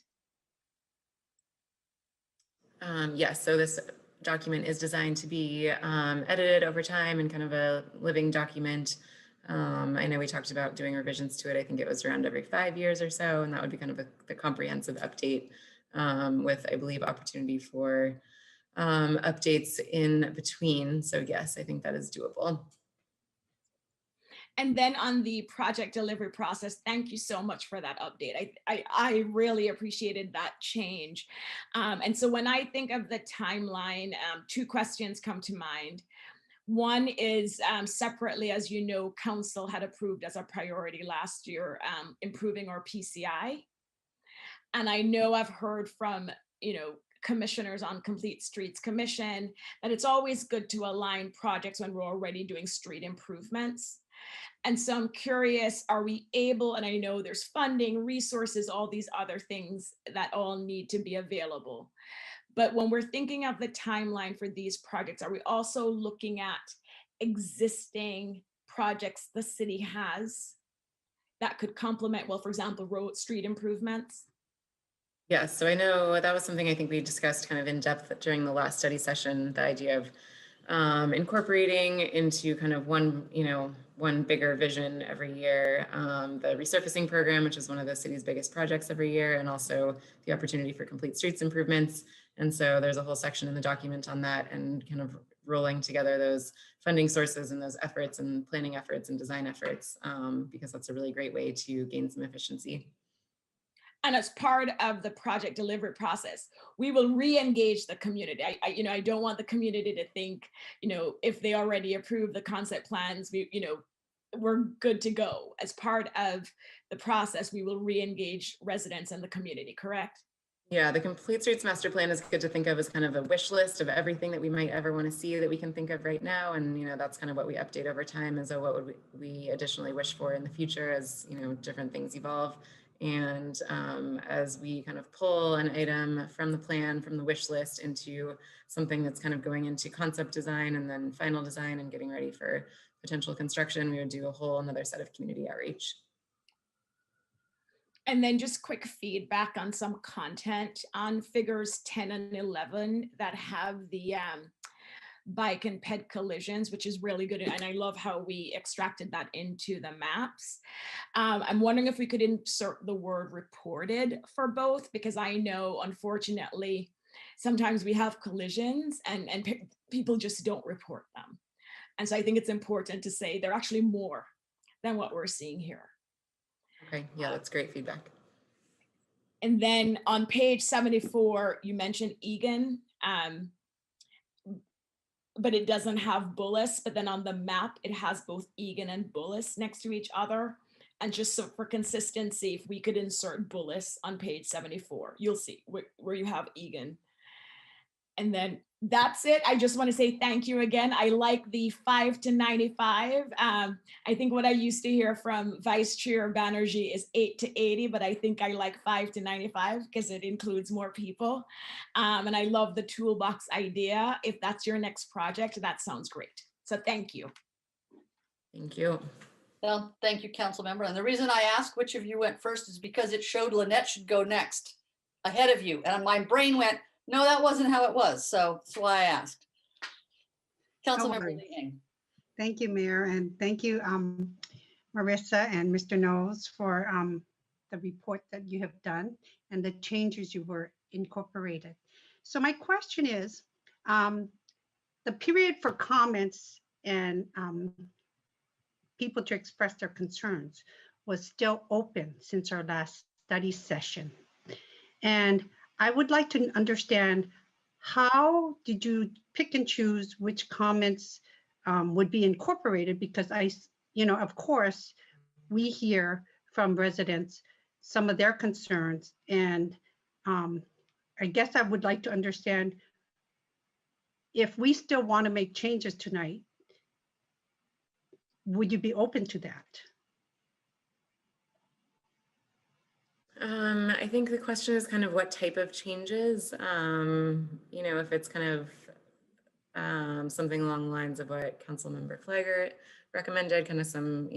Yes, so this document is designed to be edited over time and kind of a living document. I know we talked about doing revisions to it. I think it was around every 5 years or so, and that would be kind of the comprehensive update with, I believe, opportunity for updates in between. So yes, I think that is doable. And then on the project delivery process, thank you so much for that update. I really appreciated that change. And so when I think of the timeline, two questions come to mind. One is separately, as you know, council had approved as a priority last year, improving our PCI. And I know I've heard from, you know, commissioners on Complete Streets Commission that it's always good to align projects when we're already doing street improvements. And so I'm curious, are we able, and I know there's funding, resources, all these other things that all need to be available. But when we're thinking of the timeline for these projects, are we also looking at existing projects the city has that could complement, well, for example, road street improvements? Yes, so I know that was something I think we discussed kind of in depth during the last study session, the idea of incorporating into kind of one, you know, one bigger vision every year. The resurfacing program, which is one of the city's biggest projects every year, and also the opportunity for complete streets improvements. And so there's a whole section in the document on that, and kind of rolling together those funding sources and those efforts and planning efforts and design efforts, because that's a really great way to gain some efficiency. And as part of the project delivery process, we will re-engage the community. I don't want the community to think, if they already approve the concept plans, we're good to go. As part of the process, we will re-engage residents and the community, correct? Yeah, the Complete Streets Master Plan is good to think of as kind of a wish list of everything that we might ever want to see that we can think of right now. And, that's kind of what we update over time as what would we additionally wish for in the future as, different things evolve. And as we kind of pull an item from the plan, from the wish list into something that's kind of going into concept design and then final design and getting ready for potential construction, we would do a whole another set of community outreach. And then just quick feedback on some content on figures 10 and 11 that have the bike and ped collisions, which is really good. And I love how we extracted that into the maps. I'm wondering if we could insert the word reported for both, because I know, unfortunately, sometimes we have collisions and people just don't report them. And so I think it's important to say they're actually more than what we're seeing here. Okay, yeah, that's great feedback. And then on page 74, you mentioned Egan, but it doesn't have Bullis, but then on the map, it has both Egan and Bullis next to each other. And just so for consistency, if we could insert Bullis on page 74, you'll see where you have Egan. And then that's it. I just want to say thank you again. I like the 5 to 95. I think what I used to hear from Vice Chair Banerjee is 8 to 80, but I think I like 5 to 95 because it includes more people. And I love the toolbox idea. If that's your next project, that sounds great. So thank you. Thank you. Well, thank you, council member. And the reason I asked which of you went first is because it showed Lynette should go next ahead of you. And my brain went, no, that wasn't how it was. So that's why I asked. Councilmember Lee. Thank you, Mayor, and thank you, Marissa and Mr. Knowles, for the report that you have done and the changes you were incorporated. So my question is, the period for comments and people to express their concerns was still open since our last study session. And I would like to understand, how did you pick and choose which comments would be incorporated? Because of course, we hear from residents some of their concerns. And I guess I would like to understand, if we still want to make changes tonight, would you be open to that? I think the question is kind of what type of changes, if it's kind of something along the lines of what Councilmember Flaggart recommended, kind of some,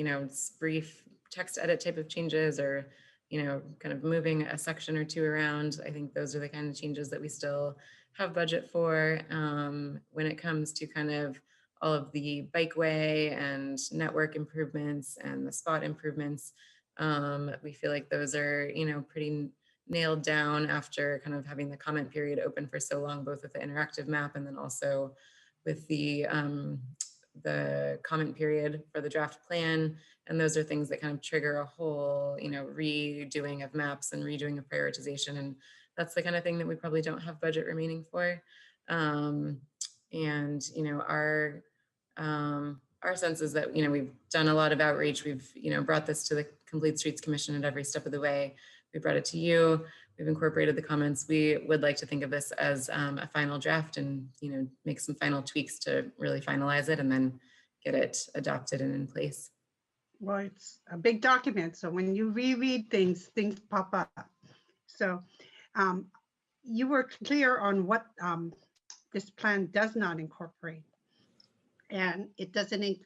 brief text edit type of changes, or, kind of moving a section or two around. I think those are the kind of changes that we still have budget for. When it comes to kind of all of the bikeway and network improvements and the spot improvements, we feel like those are, pretty nailed down after kind of having the comment period open for so long, both with the interactive map and then also with the comment period for the draft plan. And those are things that kind of trigger a whole, redoing of maps and redoing of prioritization. And that's the kind of thing that we probably don't have budget remaining for. Our sense is that, we've done a lot of outreach. We've, brought this to the Complete Streets Commission at every step of the way. We brought it to you. We've incorporated the comments. We would like to think of this as a final draft and, make some final tweaks to really finalize it and then get it adopted and in place. Well, it's a big document. So when you reread things, things pop up. So you were clear on what this plan does not incorporate. And it doesn't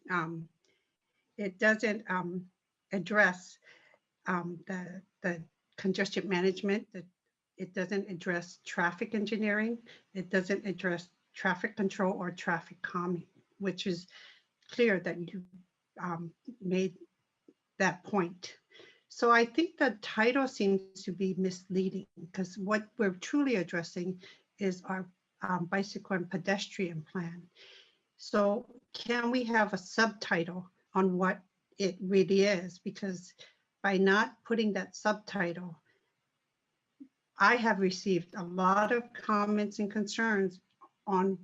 address the congestion management. It doesn't address traffic engineering. It doesn't address traffic control or traffic calming, which is clear that made that point. So I think the title seems to be misleading because what we're truly addressing is our bicycle and pedestrian plan. So can we have a subtitle on what it really is? Because by not putting that subtitle, I have received a lot of comments and concerns on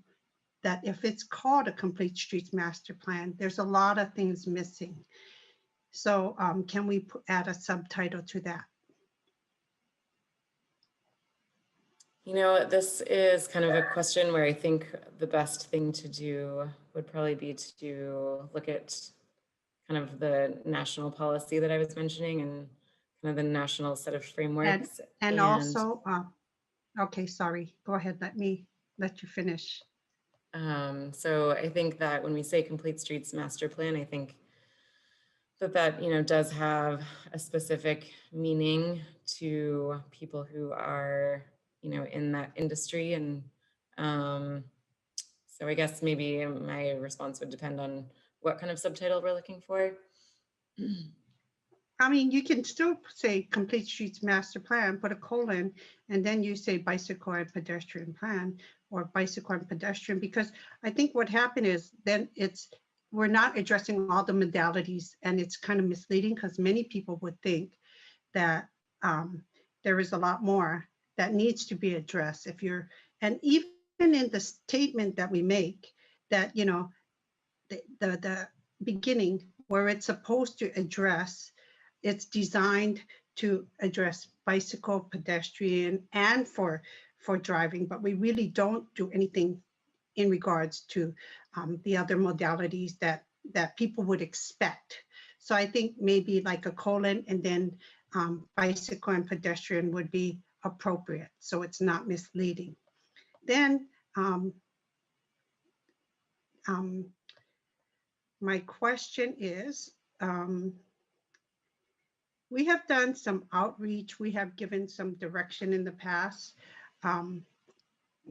that if it's called a Complete Streets Master Plan, there's a lot of things missing. So can we add a subtitle to that? You know, this is kind of a question where I think the best thing to do would probably be to look at kind of the national policy that I was mentioning and kind of the national set of frameworks. And also, okay, sorry, go ahead, let you finish. So I think that when we say Complete Streets Master Plan, I think that you know, does have a specific meaning to people who are, you know, in that industry. And so I guess maybe my response would depend on what kind of subtitle we're looking for. I mean, you can still say Complete Streets Master Plan, put a colon, and then you say bicycle and pedestrian plan or bicycle and pedestrian, because I think what happened is then we're not addressing all the modalities, and it's kind of misleading because many people would think that there is a lot more that needs to be addressed. And even in the statement that we make, that, you know, the beginning where it's supposed to address, it's designed to address bicycle, pedestrian, and for driving, but we really don't do anything in regards to the other modalities that people would expect. So I think maybe like a colon and then bicycle and pedestrian would be appropriate, so it's not misleading. Then my question is, we have done some outreach, we have given some direction in the past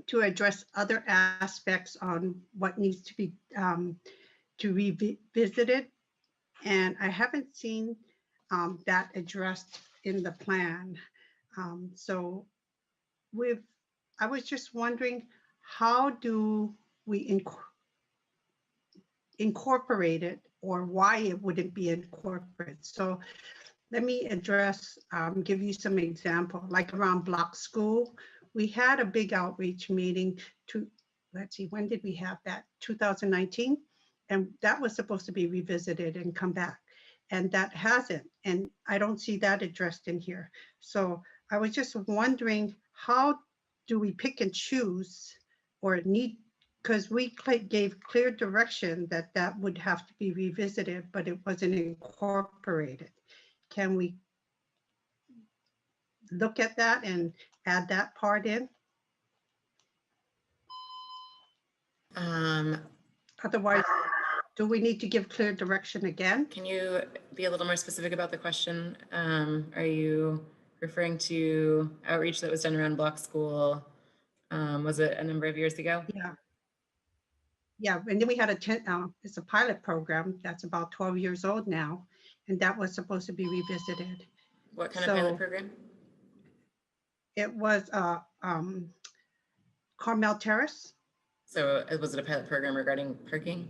to address other aspects on what needs to be revisited. And I haven't seen that addressed in the plan. So I was just wondering, how do we incorporate it, or why it wouldn't be incorporated? So let me address, give you some example, like around Block School. We had a big outreach meeting let's see, when did we have that? 2019. And that was supposed to be revisited and come back. And that hasn't. And I don't see that addressed in here. So I was just wondering, how do we pick and choose, or need, because we gave clear direction that that would have to be revisited, but it wasn't incorporated. Can we look at that and add that part in? Otherwise, do we need to give clear direction again? Can you be a little more specific about the question? Are you referring to outreach that was done around Block School? Was it a number of years ago? Yeah. Yeah, and then we had it's a pilot program that's about 12 years old now, and that was supposed to be revisited. What kind of pilot program? It was Carmel Terrace. So was it a pilot program regarding parking?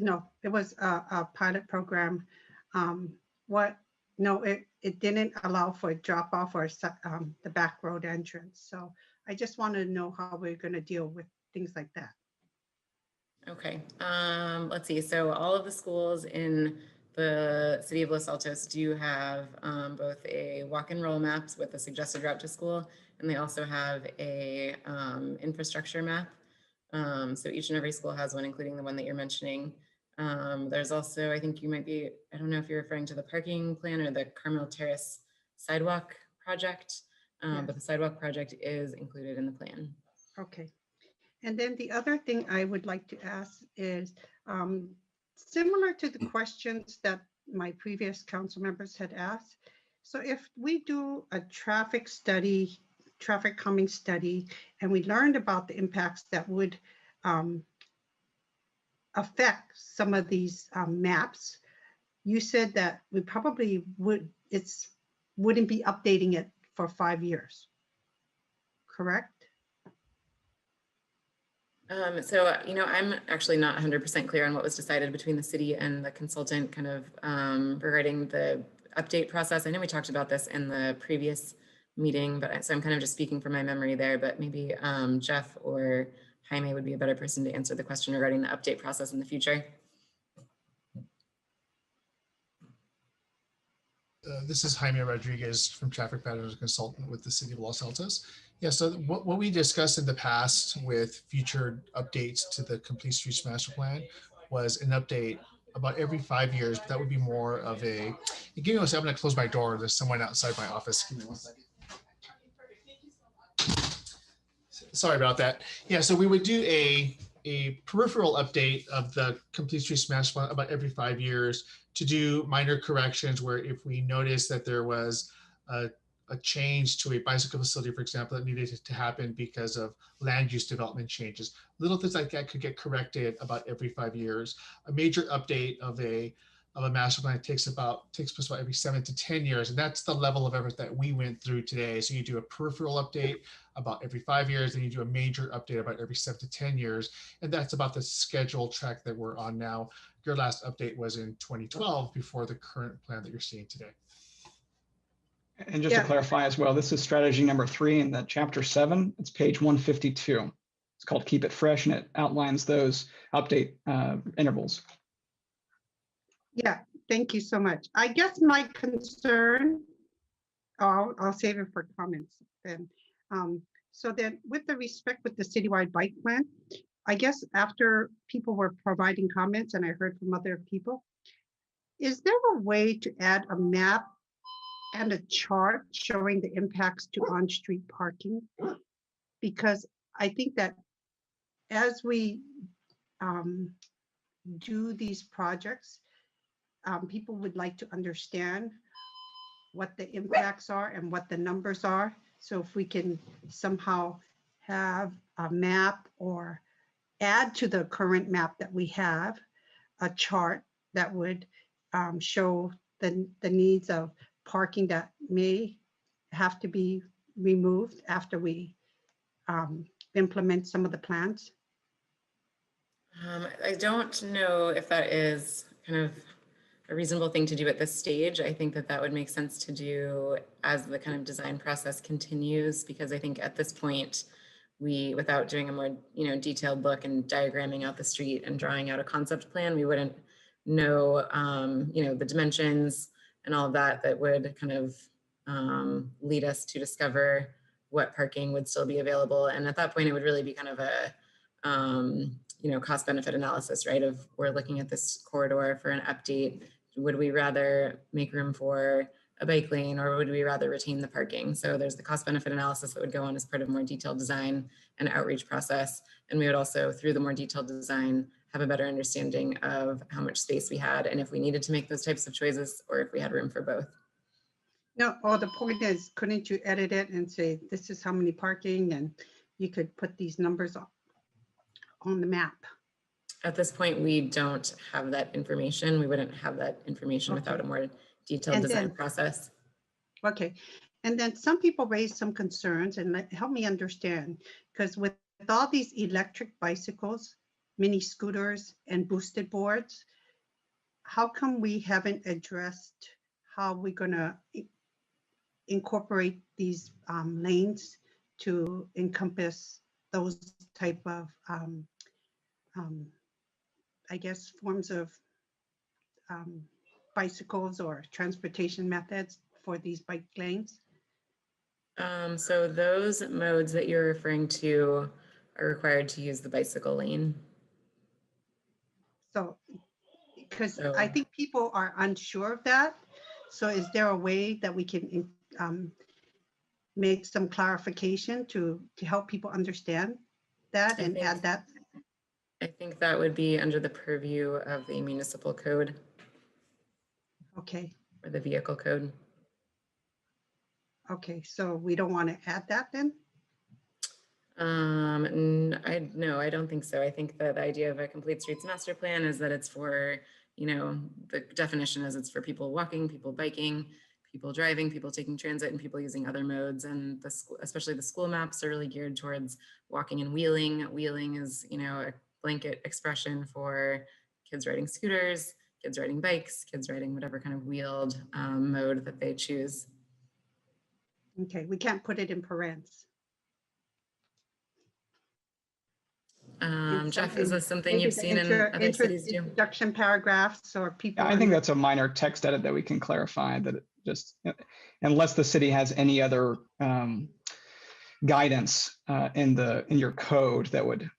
No, it was a pilot program. No, it didn't allow for a drop off or the back road entrance. So I just wanted to know how we're going to deal with things like that. Okay, let's see. So all of the schools in the city of Los Altos do have both a walk and roll maps with a suggested route to school, and they also have a infrastructure map. So each and every school has one, including the one that you're mentioning. There's also, I think you might be, I don't know if you're referring to the parking plan or the Carmel Terrace sidewalk project, Yes. but the sidewalk project is included in the plan. Okay. And then the other thing I would like to ask is similar to the questions that my previous council members had asked. So if we do a traffic study, traffic calming study, and we learned about the impacts that would affect some of these maps. You said that we probably wouldn't be updating it for 5 years, correct? So, I'm actually not 100% clear on what was decided between the city and the consultant kind of regarding the update process. I know we talked about this in the previous meeting, but so I'm kind of just speaking from my memory there, but maybe Jeff or Jaime would be a better person to answer the question regarding the update process in the future. This is Jaime Rodriguez from Traffic Patterns Consultant with the City of Los Altos. Yeah, so what we discussed in the past with future updates to the Complete Streets Master Plan was an update about every 5 years, but that would be more of a, give me one second, I'm gonna close my door. There's someone outside my office. Give me 1 second. Sorry about that. Yeah, so we would do a peripheral update of the Complete Streets Master Plan about every 5 years to do minor corrections where if we noticed that there was a change to a bicycle facility, for example, that needed to happen because of land use development changes. Little things like that could get corrected about every 5 years. A major update of a master plan takes place about every 7 to 10 years. And that's the level of effort that we went through today. So you do a peripheral update about every 5 years, and you do a major update about every 7 to 10 years. And that's about the schedule track that we're on now. Your last update was in 2012 before the current plan that you're seeing today. And just to clarify as well, this is strategy number 3 in the chapter 7. It's page 152. It's called Keep It Fresh, and it outlines those update intervals. Yeah, thank you so much. I guess my concern, I'll save it for comments then. So then with the respect with the citywide bike plan, I guess after people were providing comments and I heard from other people, is there a way to add a map and a chart showing the impacts to on-street parking? Because I think that as we do these projects, people would like to understand what the impacts are and what the numbers are. So if we can somehow have a map or add to the current map that we have, a chart that would show the needs of parking that may have to be removed after we implement some of the plans? I don't know if that is kind of a reasonable thing to do at this stage. I think that would make sense to do as the kind of design process continues, because I think at this point, without doing a more detailed look and diagramming out the street and drawing out a concept plan, we wouldn't know the dimensions and all of that would kind of lead us to discover what parking would still be available. And at that point, it would really be kind of a cost benefit analysis, right? Of we're looking at this corridor for an update. Would we rather make room for a bike lane, or would we rather retain the parking? So there's the cost benefit analysis that would go on as part of more detailed design and outreach process. And we would also, through the more detailed design, have a better understanding of how much space we had and if we needed to make those types of choices or if we had room for both. No, well, the point is, couldn't you edit it and say, this is how many parking, and you could put these numbers on the map? At this point, we don't have that information. We wouldn't have that information without a more detailed design process. Okay, and then some people raise some concerns, and help me understand, because with all these electric bicycles, mini scooters, and boosted boards, how come we haven't addressed how we're gonna incorporate these lanes to encompass those type of, I guess, forms of bicycles or transportation methods for these bike lanes? So those modes that you're referring to are required to use the bicycle lane. So, because I think people are unsure of that. So is there a way that we can make some clarification to help people understand that and add that? I think that would be under the purview of the municipal code. Okay. Or the vehicle code. Okay, so we don't want to add that then? No, I don't think so. I think that the idea of a complete streets master plan is that it's for, you know, the definition is it's for people walking, people biking, people driving, people taking transit, and people using other modes. And the school, especially the school maps, are really geared towards walking and wheeling. Wheeling is, you know, a blanket expression for kids riding scooters, kids riding bikes, kids riding whatever kind of wheeled mode that they choose. Okay, we can't put it in parens. Jeff, is this something Maybe you've the seen in other cities do? introduction paragraphs or people. Yeah, I think that's a minor text edit that we can clarify that it just, unless the city has any other guidance in your code that would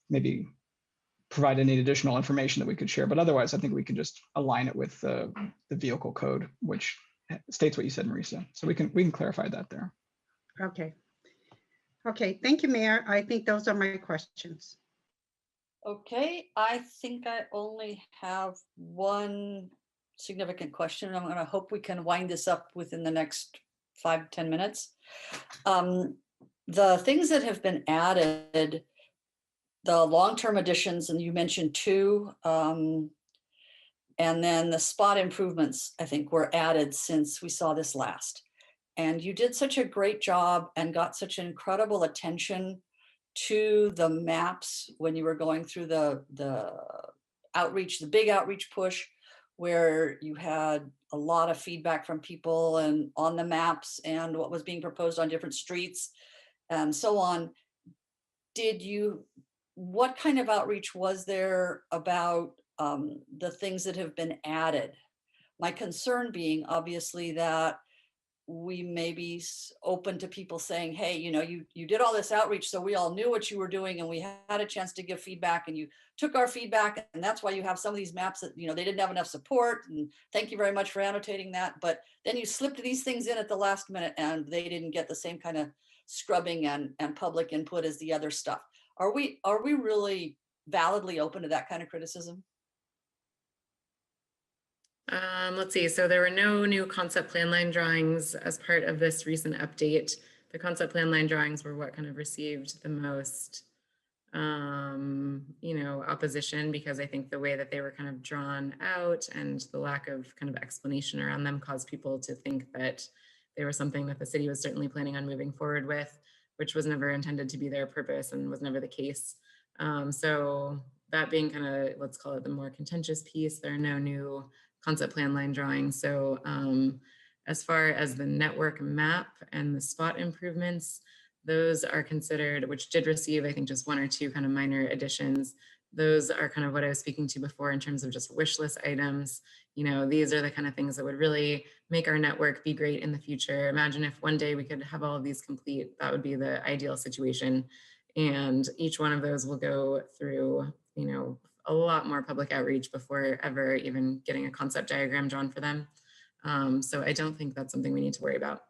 maybe provide any additional information that we could share. But otherwise, I think we can just align it with the vehicle code, which states what you said, Marisa. So we can clarify that there. Okay. Okay, thank you, Mayor. I think those are my questions. Okay, I think I only have one significant question. I'm going to hope we can wind this up within the next 5 to 10 minutes. The things that have been added, the long-term additions, and you mentioned 2, and then the spot improvements, I think, were added since we saw this last. And you did such a great job and got such incredible attention to the maps when you were going through the outreach, the big outreach push, where you had a lot of feedback from people and on the maps and what was being proposed on different streets and so on. What kind of outreach was there about the things that have been added? My concern being obviously that we may be open to people saying, hey, you know, you did all this outreach, so we all knew what you were doing and we had a chance to give feedback and you took our feedback, and that's why you have some of these maps that, you know, they didn't have enough support, and thank you very much for annotating that. But then you slipped these things in at the last minute and they didn't get the same kind of scrubbing and public input as the other stuff. Are we really validly open to that kind of criticism? Let's see. So there were no new concept plan line drawings as part of this recent update. The concept plan line drawings were what kind of received the most, you know, opposition, because I think the way that they were kind of drawn out and the lack of kind of explanation around them caused people to think that they were something that the city was certainly planning on moving forward with, which was never intended to be their purpose and was never the case. So that being kind of, let's call it the more contentious piece, there are no new concept plan line drawing. So as far as the network map and the spot improvements, those are considered, which did receive, I think, just 1 or 2 kind of minor additions. Those are kind of what I was speaking to before in terms of just wish list items. You know, these are the kind of things that would really make our network be great in the future. Imagine if one day we could have all of these complete, that would be the ideal situation. And each one of those will go through, you know, a lot more public outreach before ever even getting a concept diagram drawn for them. So I don't think that's something we need to worry about.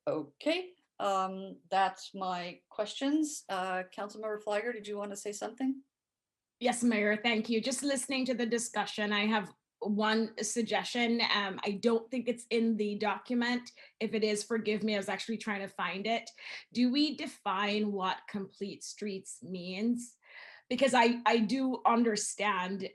Okay, that's my questions. Councilmember Flagger, did you want to say something? Yes, Mayor, thank you. Just listening to the discussion, I have one suggestion. I don't think it's in the document. If it is, forgive me, I was actually trying to find it. Do we define what complete streets means? Because I do understand,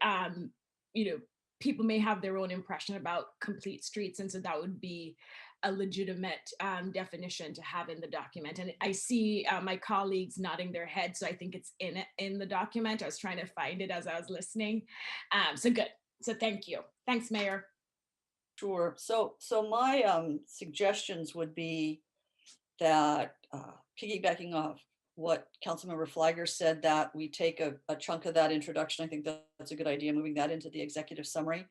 you know, people may have their own impression about complete streets, and so that would be a legitimate definition to have in the document. And I see my colleagues nodding their heads, so I think it's in the document. I was trying to find it as I was listening. So good. So thank you. Thanks, Mayor. Sure. So my suggestions would be that piggybacking off what Councilmember Flagger said, that we take a chunk of that introduction. I think that's a good idea, moving that into the executive summary.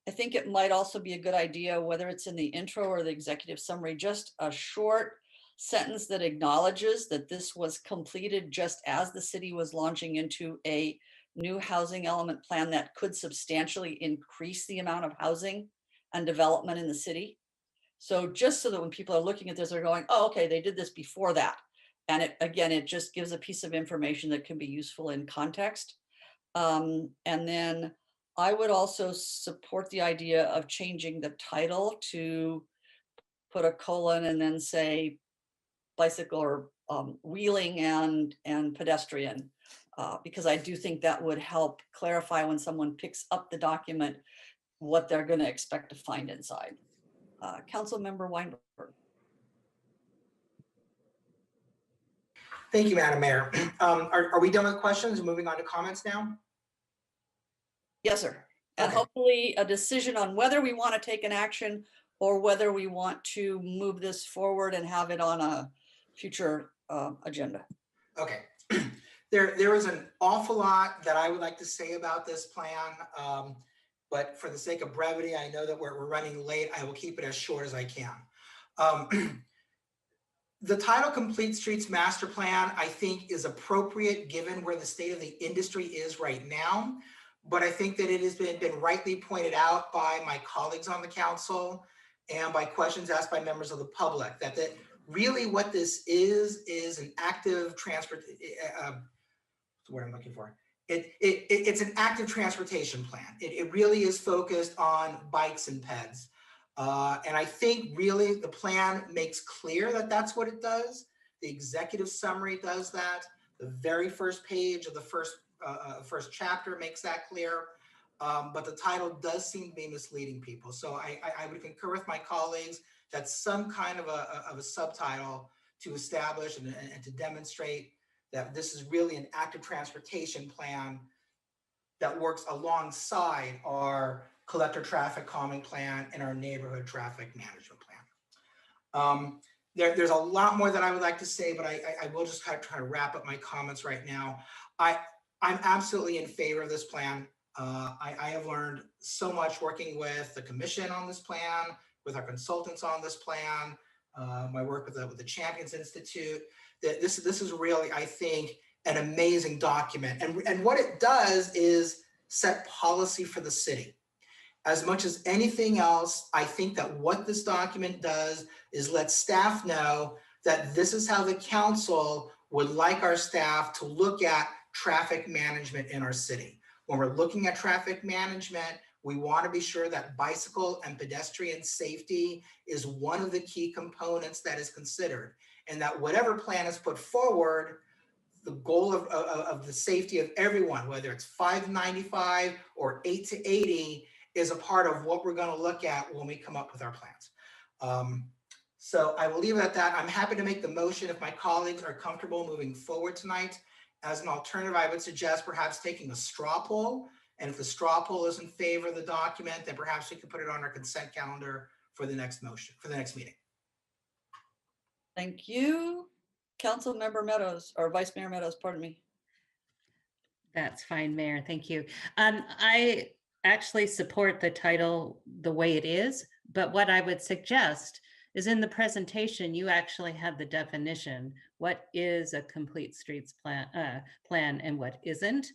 I think it might also be a good idea, whether it's in the intro or the executive summary, just a short sentence that acknowledges that this was completed just as the city was launching into a new housing element plan that could substantially increase the amount of housing and development in the city. So just so that when people are looking at this, they're going, oh, okay, they did this before that. And it just gives a piece of information that can be useful in context. And then I would also support the idea of changing the title to put a colon and then say bicycle or wheeling and pedestrian, because I do think that would help clarify when someone picks up the document what they're going to expect to find inside. Councilmember Weinberg. Thank you, Madam Mayor. Are we done with questions? Moving on to comments now? Yes, sir. And Okay. hopefully a decision on whether we want to take an action or whether we want to move this forward and have it on a future agenda. Okay. There is an awful lot that I would like to say about this plan, but for the sake of brevity, I know that we're running late. I will keep it as short as I can. The title Complete Streets Master Plan, I think, is appropriate given where the state of the industry is right now. But I think that it has been rightly pointed out by my colleagues on the council and by questions asked by members of the public that really what this is an active what I'm looking for. It's an active transportation plan. It really is focused on bikes and peds. And I think really the plan makes clear that that's what it does. The executive summary does that. The very first page of the first chapter makes that clear. But the title does seem to be misleading people. So I would concur with my colleagues that some kind of a subtitle to establish and to demonstrate that this is really an active transportation plan that works alongside our collector traffic calming plan and our neighborhood traffic management plan. There's a lot more that I would like to say, but I will just kind of try to wrap up my comments right now. I'm absolutely in favor of this plan. I have learned so much working with the commission on this plan, with our consultants on this plan, my work with the Champions Institute. That this is really, I think, an amazing document. And what it does is set policy for the city. As much as anything else, I think that what this document does is let staff know that this is how the council would like our staff to look at traffic management in our city. When we're looking at traffic management, we want to be sure that bicycle and pedestrian safety is one of the key components that is considered, and that whatever plan is put forward, the goal of the safety of everyone, whether it's 595 or 8 to 80, is a part of what we're going to look at when we come up with our plans. So I will leave it at that. I'm happy to make the motion if my colleagues are comfortable moving forward tonight. As an alternative, I would suggest perhaps taking a straw poll. And if the straw poll is in favor of the document, then perhaps we could put it on our consent calendar for the next motion, for the next meeting. Thank you. Councilmember Meadows, or Vice Mayor Meadows, pardon me. That's fine, Mayor. Thank you. I actually support the title the way it is, but what I would suggest is in the presentation, you actually have the definition. What is a complete streets plan and what isn't?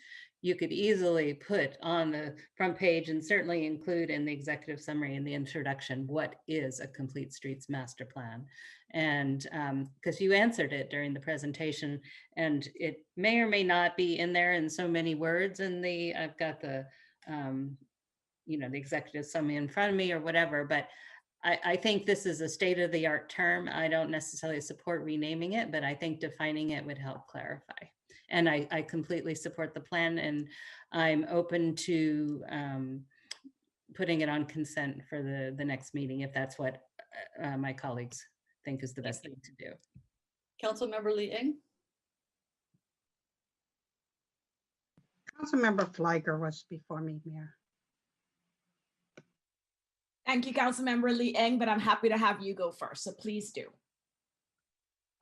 You could easily put on the front page and certainly include in the executive summary in the introduction, what is a complete streets master plan? And because you answered it during the presentation, and it may or may not be in there in so many words in the, I've got the, the executive summary in front of me or whatever, but I think this is a state-of-the-art term. I don't necessarily support renaming it, but I think defining it would help clarify. And I completely support the plan, and I'm open to putting it on consent for the next meeting if that's what my colleagues think is the best thing to do. Councilmember Lee Eng. Councilmember Fliger was before me, Mayor. Thank you, Councilmember Lee Eng, but I'm happy to have you go first, so please do.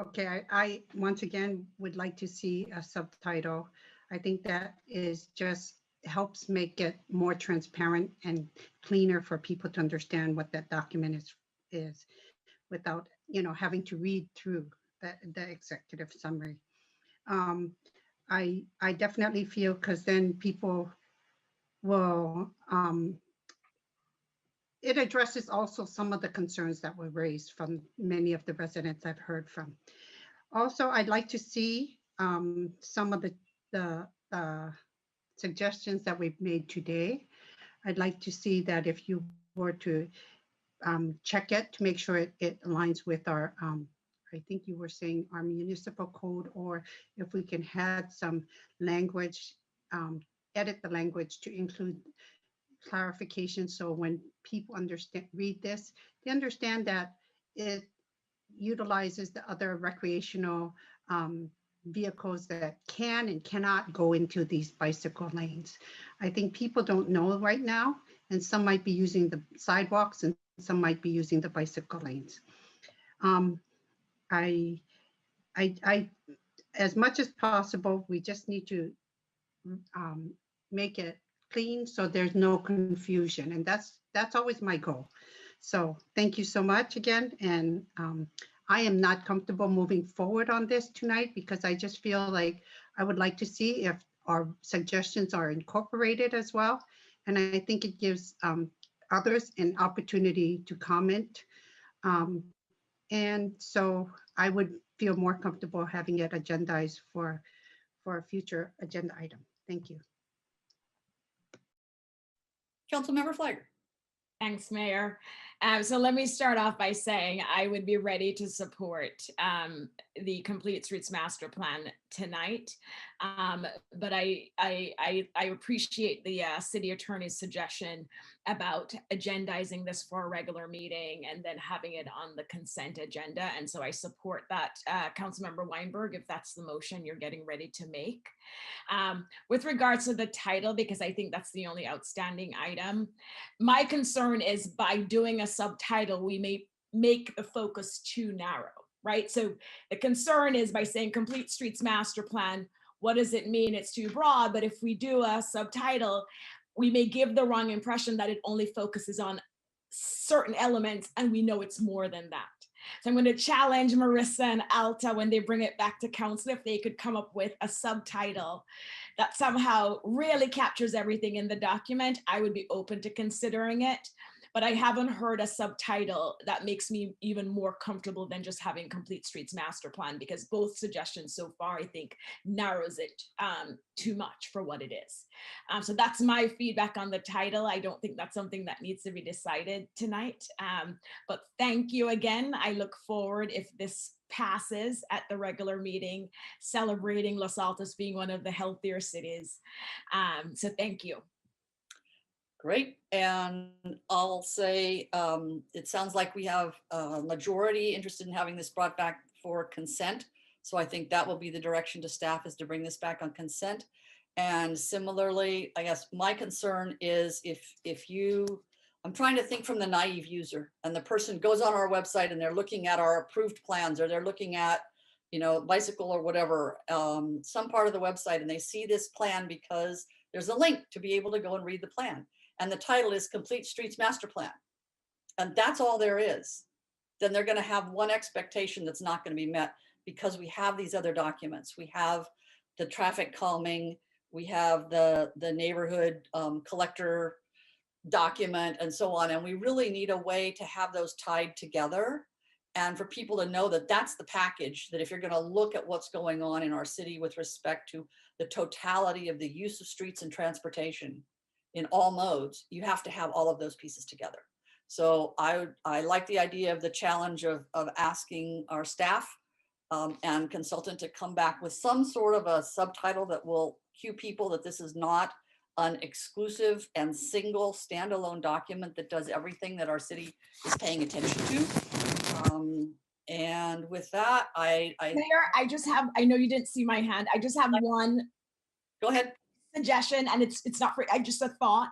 Okay, I once again would like to see a subtitle. I think that is just helps make it more transparent and cleaner for people to understand what that document is without, having to read through the executive summary. I definitely feel, because then people will, it addresses also some of the concerns that were raised from many of the residents I've heard from. Also, I'd like to see some of the suggestions that we've made today. I'd like to see that if you were to check it to make sure it aligns with our I think you were saying our municipal code, or if we can add some language, edit the language to include clarification. So when people read this, they understand that it utilizes the other recreational vehicles that can and cannot go into these bicycle lanes. I think people don't know right now, and some might be using the sidewalks and some might be using the bicycle lanes. As much as possible, we just need to make it clean so there's no confusion, and that's always my goal. So thank you so much again, and I am not comfortable moving forward on this tonight because I just feel like I would like to see if our suggestions are incorporated as well, and I think it gives others an opportunity to comment, and so I would feel more comfortable having it agendized for a future agenda item. Thank you. Councilmember Flagger. Thanks, Mayor. So let me start off by saying I would be ready to support the Complete Streets Master Plan tonight. But I appreciate the city attorney's suggestion about agendizing this for a regular meeting and then having it on the consent agenda. And so I support that, Councilmember Weinberg, if that's the motion you're getting ready to make. With regards to the title, because I think that's the only outstanding item, my concern is by doing a subtitle, we may make the focus too narrow, right? So the concern is by saying Complete Streets Master Plan, what does it mean? It's too broad, but if we do a subtitle, we may give the wrong impression that it only focuses on certain elements, and we know it's more than that. So I'm going to challenge Marissa and Alta when they bring it back to council, if they could come up with a subtitle that somehow really captures everything in the document. I would be open to considering it, but I haven't heard a subtitle that makes me even more comfortable than just having Complete Streets Master Plan, because both suggestions so far, I think, narrows it too much for what it is. So that's my feedback on the title. I don't think that's something that needs to be decided tonight. But thank you again. I look forward, if this passes at the regular meeting, celebrating Los Altos being one of the healthier cities. So thank you. Great. And I'll say it sounds like we have a majority interested in having this brought back for consent. So I think that will be the direction to staff, is to bring this back on consent. And similarly, I guess my concern is if you, I'm trying to think from the naive user, and the person goes on our website and they're looking at our approved plans, or they're looking at, you know, bicycle or whatever, some part of the website, and they see this plan because there's a link to be able to go and read the plan. And the title is Complete Streets Master Plan, and that's all there is, then they're going to have one expectation that's not going to be met, because we have these other documents. We have the traffic calming, we have the neighborhood collector document, and so on. And we really need a way to have those tied together, and for people to know that that's the package, that if you're going to look at what's going on in our city with respect to the totality of the use of streets and transportation in all modes, you have to have all of those pieces together. So I like the idea of the challenge of asking our staff and consultant to come back with some sort of a subtitle that will cue people that this is not an exclusive and single standalone document that does everything that our city is paying attention to. And with that, Mayor, I just have, I know you didn't see my hand. I just have one. Go ahead. Suggestion, and it's not for, I just a thought,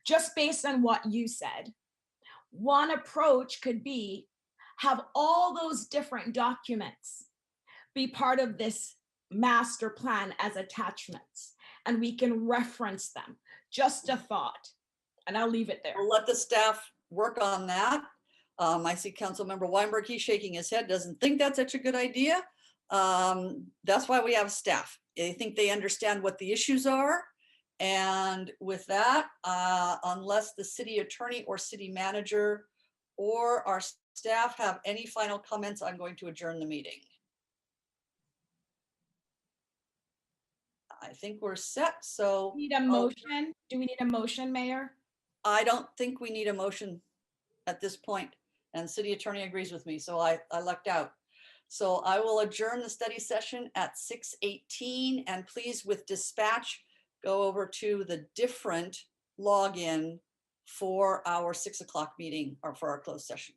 just based on what you said. One approach could be have all those different documents be part of this master plan as attachments, and we can reference them. Just a thought, and I'll leave it there. We'll let the staff work on that. I see Councilmember Weinberg, he's shaking his head, doesn't think that's such a good idea. That's why we have staff. I think they understand what the issues are. And with that, unless the city attorney or city manager or our staff have any final comments, I'm going to adjourn the meeting. I think we're set. So need a motion. Do we need a motion, Mayor? I don't think we need a motion at this point, and city attorney agrees with me, so I lucked out. So I will adjourn the study session at 6:18, and please, with dispatch, go over to the different login for our 6 o'clock meeting or for our closed session.